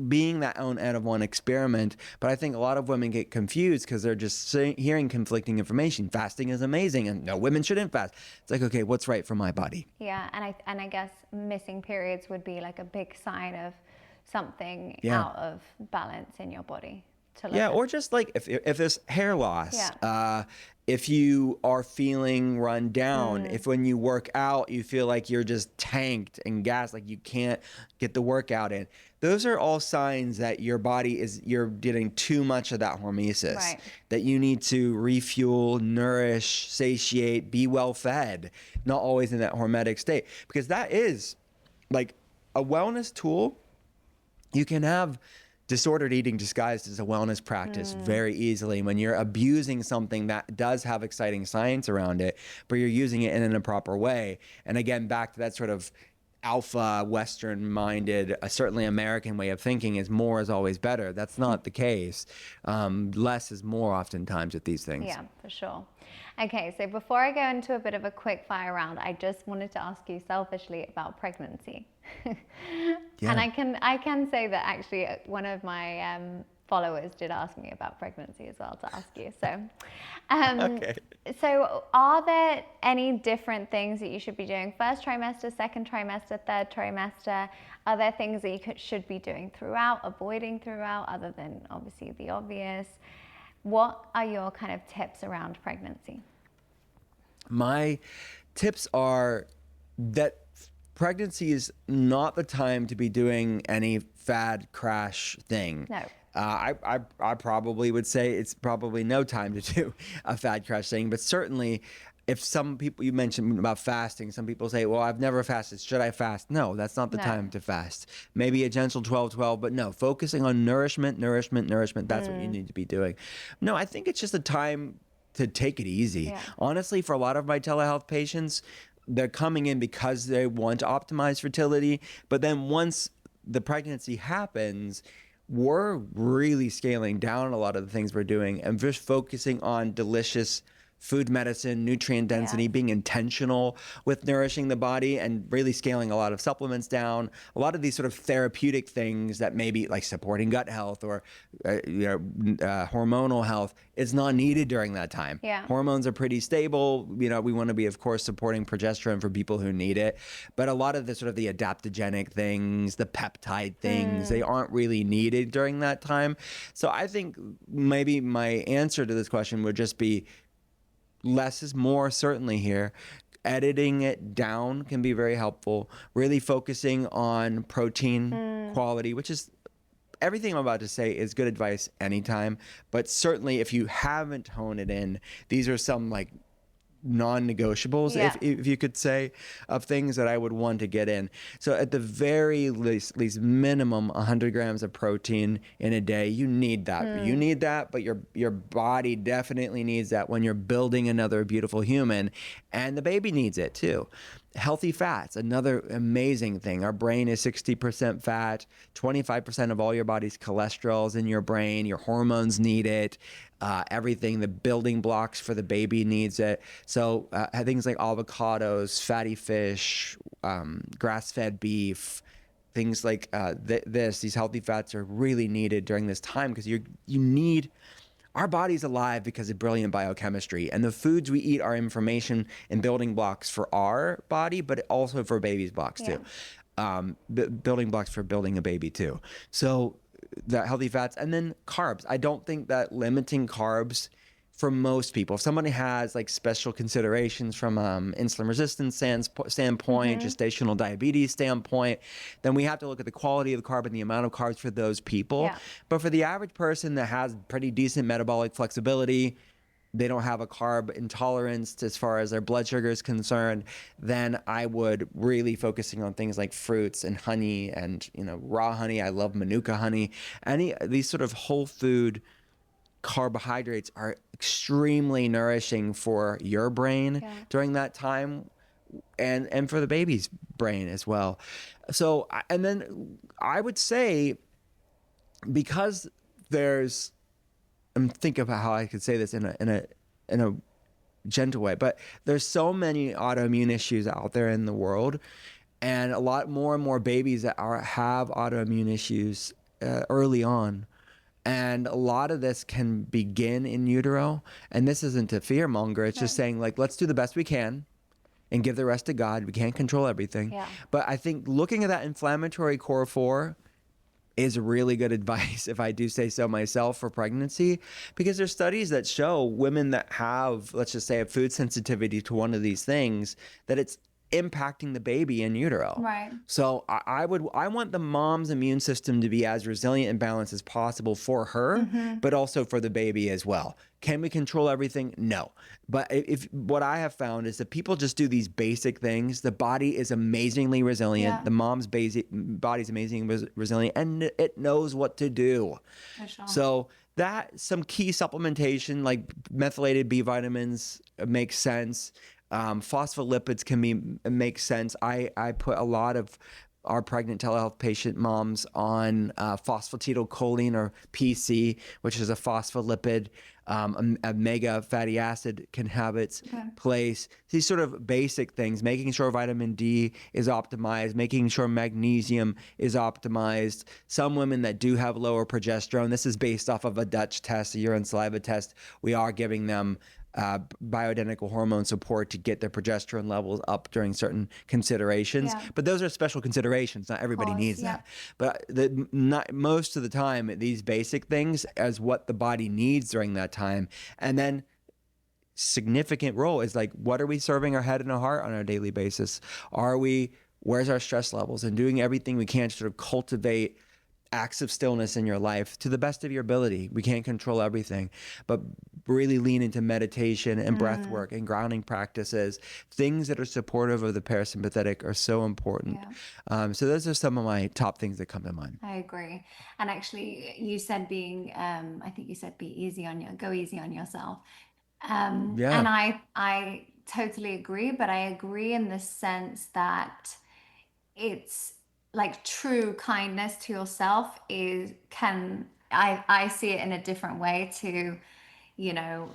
being that own end of one experiment. But I think a lot of women get confused because they're just hearing conflicting information. Fasting is amazing, and no, women shouldn't fast. It's like, okay, what's right for my body? Yeah, and I guess missing periods would be like a big sign of something out of balance in your body. Or just like if there's hair loss, if you are feeling run down, if when you work out you feel like you're just tanked and gassed, like you can't get the workout in. Those are all signs that your body you're getting too much of that hormesis, that you need to refuel, nourish, satiate, be well fed, not always in that hormetic state. Because that is like a wellness tool. You can have disordered eating disguised as a wellness practice very easily when you're abusing something that does have exciting science around it, but you're using it in an improper way. And again, back to that sort of alpha Western minded, certainly American way of thinking, is more is always better. That's not the case. Less is more oftentimes with these things. Yeah, for sure. Okay, so before I go into a bit of a quick fire round, I just wanted to ask you selfishly about pregnancy. And I can say that actually one of my followers did ask me about pregnancy as well to ask you. So, so are there any different things that you should be doing first trimester, second trimester, third trimester? Are there things that you should be doing throughout, avoiding throughout, other than obviously the obvious? What are your kind of tips around pregnancy? My tips are that pregnancy is not the time to be doing any fad crash thing. No. I probably would say it's probably no time to do a fad crash thing, but certainly if some people, you mentioned about fasting, some people say, well, I've never fasted. Should I fast? No, that's not the time to fast. Maybe a gentle 12-12, but no, focusing on nourishment. That's what you need to be doing. No, I think it's just a time to take it easy. Yeah. Honestly, for a lot of my telehealth patients, they're coming in because they want to optimize fertility. But then once the pregnancy happens, we're really scaling down a lot of the things we're doing and just focusing on delicious food medicine, nutrient density, being intentional with nourishing the body, and really scaling a lot of supplements down. A lot of these sort of therapeutic things that maybe like supporting gut health or hormonal health is not needed during that time. Yeah. Hormones are pretty stable. We want to be, of course, supporting progesterone for people who need it. But a lot of the sort of the adaptogenic things, the peptide things, they aren't really needed during that time. So I think maybe my answer to this question would just be less is more, certainly here. Editing it down can be very helpful. Really focusing on protein quality, which is everything I'm about to say is good advice anytime. But certainly if you haven't honed it in, these are some like non-negotiables, if you could say, of things that I would want to get in. So at the very least minimum 100 grams of protein in a day. You need that. You need that, but your body definitely needs that when you're building another beautiful human, and the baby needs it too. Healthy fats, another amazing thing. Our brain is 60% fat. 25% of all your body's cholesterol is in your brain. Your hormones need it. Everything, the building blocks for the baby needs it. So things like avocados, fatty fish, grass-fed beef, things like these healthy fats are really needed during this time, because you need our body's alive because of brilliant biochemistry, and the foods we eat are information and building blocks for our body, but also for baby's blocks too. Building blocks for building a baby too. So that healthy fats, and then carbs. I don't think that limiting carbs for most people, if somebody has like special considerations from insulin resistance standpoint, gestational diabetes standpoint, then we have to look at the quality of the carb and the amount of carbs for those people. But for the average person that has pretty decent metabolic flexibility, they don't have a carb intolerance as far as their blood sugar is concerned, then I would really focusing on things like fruits and honey and, raw honey. I love Manuka honey. These sort of whole food carbohydrates are extremely nourishing for your brain during that time, and for the baby's brain as well. So, and then I would say, because I'm thinking about how I could say this in a gentle way, but there's so many autoimmune issues out there in the world, and a lot more and more babies that have autoimmune issues early on. And a lot of this can begin in utero. And this isn't to fearmonger. It's just saying, like, let's do the best we can and give the rest to God. We can't control everything. But I think looking at that inflammatory core 4 is really good advice, if I do say so myself, for pregnancy, because there's studies that show women that have, let's just say, a food sensitivity to one of these things, that it's impacting the baby in utero. So I want the mom's immune system to be as resilient and balanced as possible for her, but also for the baby as well. Can we control everything? No. But if what I have found is that people just do these basic things, the body is amazingly resilient. The mom's body's amazingly resilient, and it knows what to do. So that some key supplementation like methylated B vitamins makes sense. Phospholipids can make sense. I put a lot of our pregnant telehealth patient moms on phosphatidylcholine, or PC, which is a phospholipid. Omega fatty acid can have its place. These sort of basic things, making sure vitamin D is optimized, making sure magnesium is optimized. Some women that do have lower progesterone, this is based off of a Dutch test, a urine saliva test, we are giving them bioidentical hormone support to get their progesterone levels up during certain considerations. But those are special considerations. Not everybody needs that. But most of the time, these basic things as what the body needs during that time. And then significant role is like, what are we serving our head and our heart on a daily basis? Where's our stress levels? And doing everything we can to sort of cultivate acts of stillness in your life to the best of your ability. We can't control everything, but really lean into meditation and breath work and grounding practices. Things that are supportive of the parasympathetic are so important. So those are some of my top things that come to mind. I agree. And actually, you said I think you said go easy on yourself. And I totally agree, but I agree in the sense that it's like true kindness to yourself I see it in a different way to,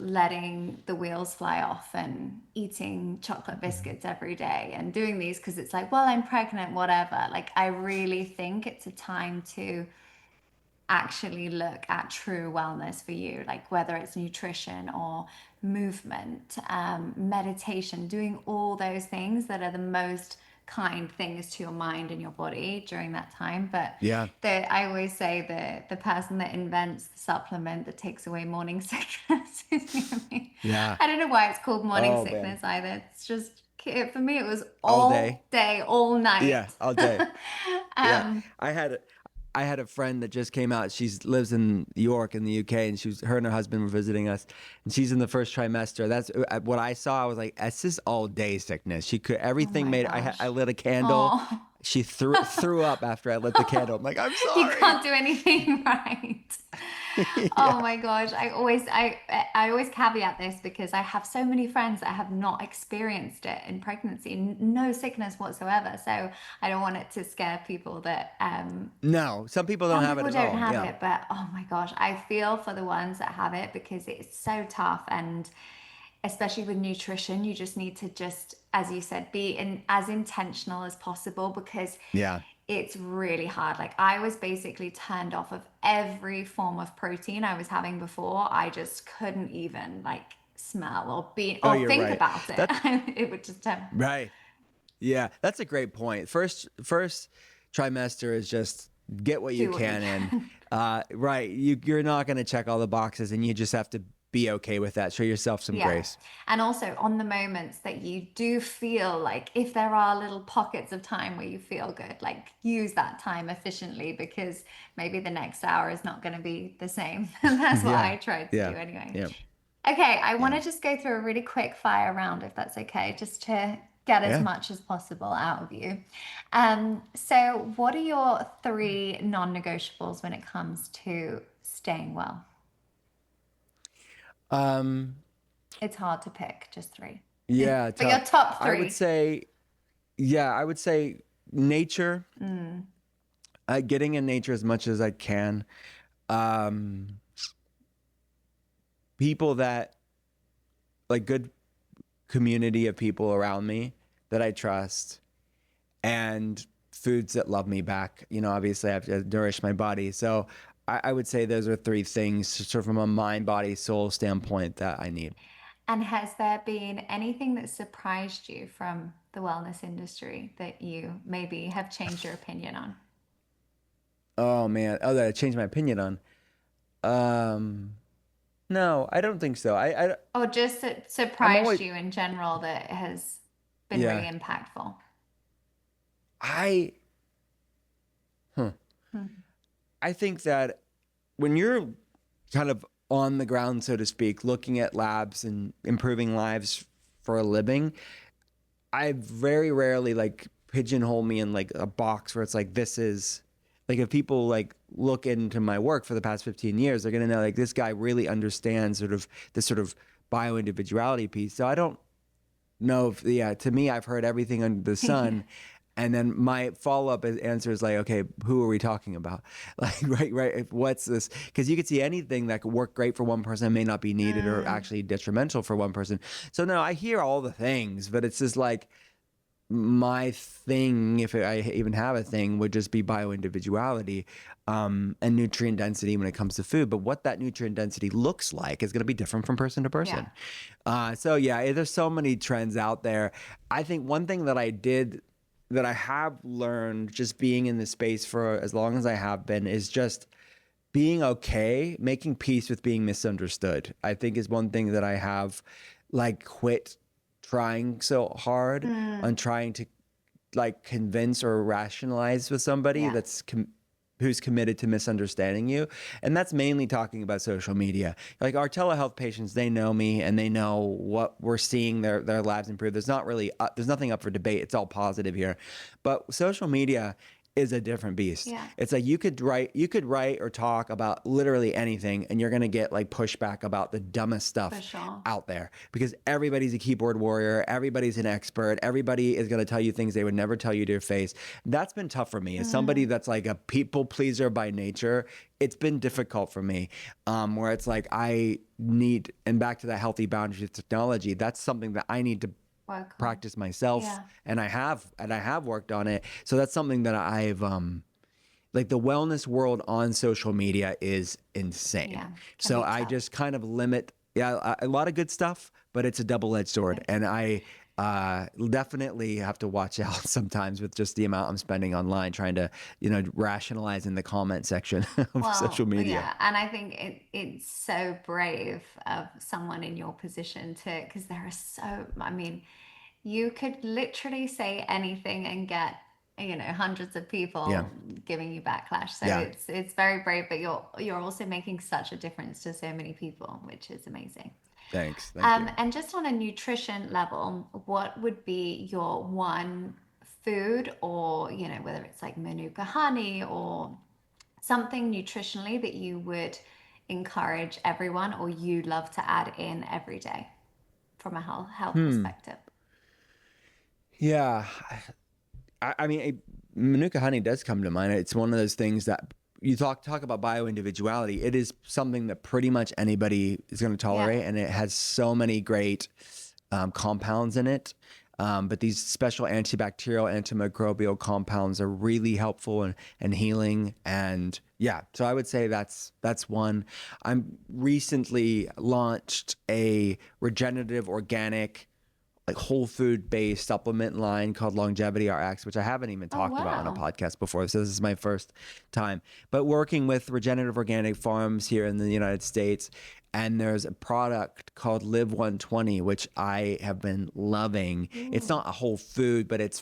letting the wheels fly off and eating chocolate biscuits every day and doing these because it's like, well, I'm pregnant, whatever. Like, I really think it's a time to actually look at true wellness for you, like whether it's nutrition or movement, meditation, doing all those things that are the most kind things to your mind and your body during that time. But I always say the person that invents the supplement that takes away morning sickness is me. I don't know why it's called morning sickness either. It's just, for me it was all day, all night. All day. I had a friend that just came out. She lives in New York in the UK, and her and her husband were visiting us, and she's in the first trimester. That's what I saw. I was like, "This is all day sickness." She could everything made. I lit a candle. She threw up after I lit the candle. I'm like, I'm sorry. You can't do anything right. Oh my gosh. I always caveat this because I have so many friends that have not experienced it in pregnancy, no sickness whatsoever. So I don't want it to scare people that no, some people don't have it at all. Some people don't have it, but oh my gosh, I feel for the ones that have it because it's so tough. And especially with nutrition, you just need to as you said, be as intentional as possible, because it's really hard. Like I was basically turned off of every form of protein I was having before. I just couldn't even like smell or be Oh, or you're think right. about it. That's It would just right. Yeah, that's a great point. First trimester is just get what you do what you can in. can. Right. You're not going to check all the boxes, and you just have to be okay with that. Show yourself some Yeah. grace. And also on the moments that you do feel like if there are little pockets of time where you feel good, like use that time efficiently because maybe the next hour is not going to be the same. And that's what Yeah. I tried to do Yeah. anyway. Yeah. Okay, I want Yeah. to just go through a really quick fire round if that's okay, just to get as Yeah. much as possible out of you. So what are your three non-negotiables when it comes to staying well? Um, It's hard to pick, just three. yeah, But your tough. top I would three. say, yeah, I would say nature, Mm, getting in nature as much as I can. Um, People that like good community of people around me that I trust, and foods that love me back. You know, obviously I have to nourish my body. So I would say those are three things sort of from a mind, body, soul standpoint that I need. and has there been anything that surprised you from the wellness industry that you maybe have changed your opinion on? Oh man. Oh, that I changed my opinion on. Um, no, I don't think so. Or just that I'm surprised always, you in general that has been really yeah, impactful? I, huh. Hmm. I think that when you're kind of on the ground, so to speak, looking at labs and improving lives for a living, I very rarely like pigeonhole me in like a box where it's like this is like if people like look into my work for the past 15 years, they're gonna know like this guy really understands sort of this sort of bio individuality piece. So I don't know if yeah, to me I've heard everything under the Yeah. sun. And then my follow-up answer is like, okay, who are we talking about? Like, right. What's this? Because you could see anything that could work great for one person may not be needed or Mm, actually detrimental for one person. So no, I hear all the things, but it's just like my thing, if I even have a thing, would just be bio individuality and nutrient density when it comes to food. But what that nutrient density looks like is going to be different from person to yeah. person. So yeah, there's so many trends out there. I think one thing that I did that I have learned just being in this space for as long as I have been is just being okay, making peace with being misunderstood. I think is one thing that I have like quit trying so hard Mm, on trying to like convince or rationalize with somebody yeah. that's who's committed to misunderstanding you. And that's mainly talking about social media. Like our telehealth patients, they know me and they know what we're seeing their lives improve. There's not really there's nothing up for debate. It's all positive here. But social media is a different beast. Yeah. It's like you could write or talk about literally anything and you're going to get like pushback about the dumbest For stuff sure. out there because everybody's a keyboard warrior, everybody's an expert, everybody is going to tell you things they would never tell you to your face. That's been tough for me. As somebody Mm, that's like a people pleaser by nature, it's been difficult for me. Where it's like I need, and back to that healthy boundaries with technology, that's something that I need to work on. practice myself, Yeah. and I have worked on it. So that's something that I've like the wellness world on social media is insane. Yeah. Can So be I tough. just kind of limit, yeah, a lot of good stuff, but it's a double-edged sword. And I definitely have to watch out sometimes with just the amount I'm spending online trying to, rationalize in the comment section of social Well, media. yeah, and I think it's so brave of someone in your position to, because there are so, I mean, you could literally say anything and get, hundreds of Yeah. people giving you backlash. So Yeah. it's very brave, but you're also making such a difference to so many people, which is amazing. Thanks. Thank you. And just on a nutrition level, what would be your one food or, whether it's like Manuka honey or something nutritionally that you would encourage everyone or you love to add in every day from a health Hmm. perspective? Yeah. I mean, Manuka honey does come to mind. It's one of those things that you talk about bio individuality. It is something that pretty much anybody is going to Yeah. tolerate, and it has so many great compounds in it. But these special antibacterial, antimicrobial compounds are really helpful and healing. And yeah, so I would say that's one. I'm recently launched a regenerative organic, like whole food based supplement line called Longevity RX, which I haven't even Oh, talked about on a wow. podcast before. So this is my first time. But working with regenerative organic farms here in the United States, and there's a product called Live 120, which I have been loving. It's Ooh. not a whole food, but it's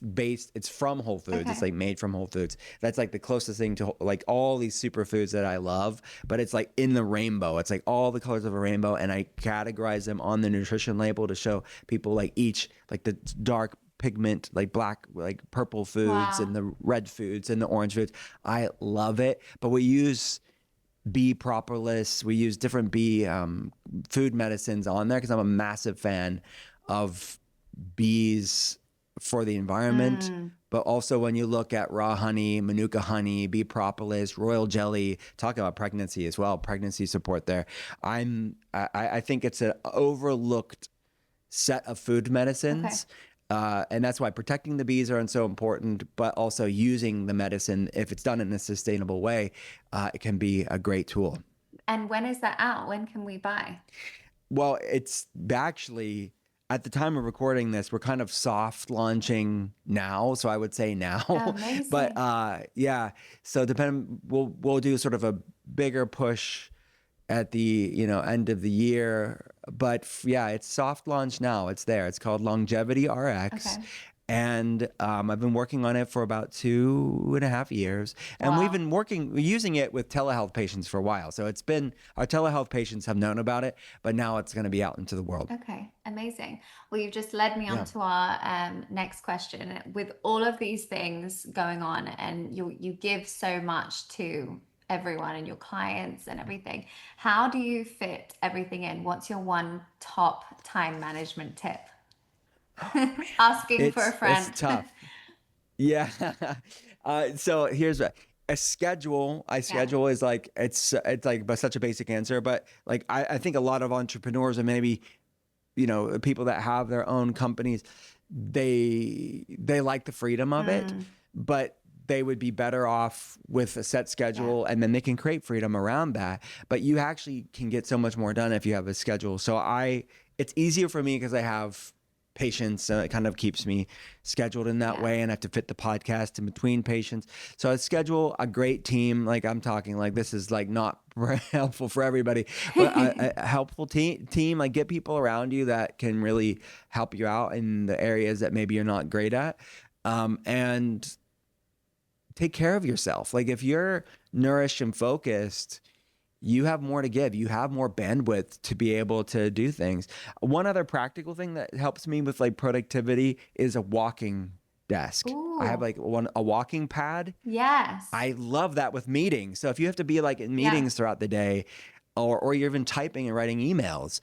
from Whole Foods. It's Okay. like made from Whole Foods. That's like the closest thing to like all these superfoods that I love, but it's like in the rainbow. It's like all the colors of a rainbow, and I categorize them on the nutrition label to show people like each, like the dark pigment, like black, like purple foods, Wow. and the red foods and the orange foods. I love it. But we use bee propolis. We use different bee food medicines on there because I'm a massive fan of bees for the environment. Mm. But also when you look at raw honey, manuka honey, bee propolis, royal jelly, talk about pregnancy as well, pregnancy support there. I think it's an overlooked set of food Okay. medicines. And that's why protecting the bees are so important, but also using the medicine, if it's done in a sustainable way, it can be a great tool. And when is that out? When can we buy? Well, it's actually, at the time of recording this, we're kind of soft launching now. So I would say now, but Amazing. yeah. So we'll do sort of a bigger push at the end of the year, but yeah, it's soft launch now. It's there. It's called Longevity RX, Okay. and I've been working on it for about 2.5 years, and we've Wow. been using it with telehealth patients for a while. So it's been, our telehealth patients have known about it, but now it's going to be out into the world. Okay, amazing. Well, you've just led me on Yeah. to our next question. With all of these things going on, and you give so much to everyone and your clients and everything, how do you fit everything in? What's your one top time management tip? Asking for a It's friend. tough. Yeah. So here's a schedule. I Yeah. schedule is like, it's like but such a basic answer, but like I think a lot of entrepreneurs and maybe people that have their own companies, they like the freedom of it, Mm, but they would be better off with a set yeah. schedule, and then they can create freedom around that. But you actually can get so much more done if you have a schedule. So it's easier for me because I have patients, so it kind of keeps me scheduled in that Yeah. way, and I have to fit the podcast in between patients. So I schedule a great team. Like I'm talking like this is like not helpful for everybody, but a helpful team, like get people around you that can really help you out in the areas that maybe you're not great at. And take care of yourself. Like if you're nourished and focused, you have more to give. You have more bandwidth to be able to do things. One other practical thing that helps me with like productivity is a walking desk. I have Ooh, like a walking pad. yes. I love that with meetings. So if you have to be like in Yeah. meetings throughout the day, or you're even typing and writing emails,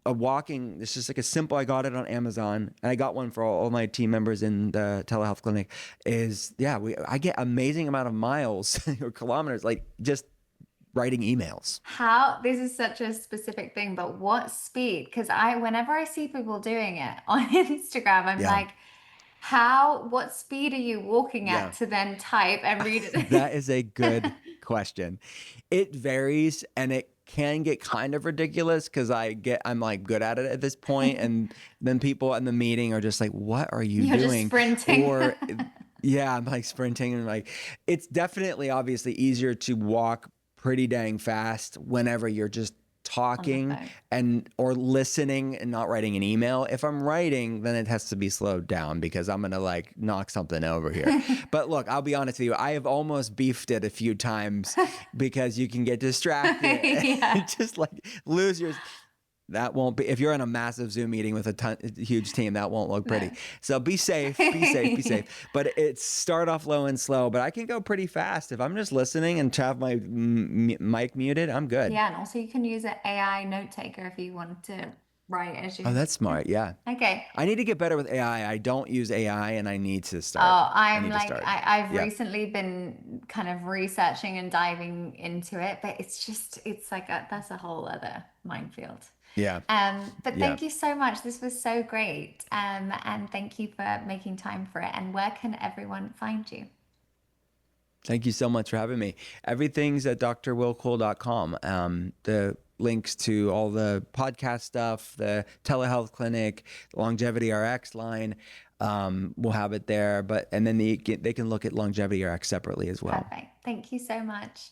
a walking, it's just like a simple, I got it on Amazon, and I got one for all my team members in the telehealth clinic, is yeah, I get amazing amount of miles or kilometers, like just writing emails. How, this is such a specific thing, but what speed? Because whenever I see people doing it on Instagram, I'm Yeah. like, what speed are you walking at Yeah. to then type and read That is a it? good question. It varies, and it can get kind of ridiculous because I'm like good at it at this point, and then people in the meeting are just like, "What are you You're just doing?" sprinting. Or yeah, I'm like sprinting, and like it's definitely obviously easier to walk pretty dang fast whenever you're just On the talking phone. and or listening and not writing an email. If I'm writing, then it has to be slowed down because I'm gonna like knock something over here. But look, I'll be honest with you, I have almost beefed it a few times because you can get distracted Yeah. and just like lose your, that won't be, if you're in a massive Zoom meeting with a huge team, that won't look No. pretty. So be safe, be safe, be safe. But it's start off low and slow, but I can go pretty fast. If I'm just listening and have my mic muted, I'm good. Yeah, and also you can use an AI note taker if you want to. right as you. Oh, that's smart. Yeah. Okay. I need to get better with AI. I don't use AI and I need to start. Oh, I I'm need to like, start. I've Yeah. recently been kind of researching and diving into it, but it's like that's a whole other minefield. Yeah. But Yeah. thank you so much. This was so great. And thank you for making time for it. And where can everyone find you? Thank you so much for having me. Everything's at drwillcole.com. The links to all the podcast stuff, the telehealth clinic, longevity RX line, we'll have it there. And then they can look at longevity RX separately as well. Perfect. Thank you so much.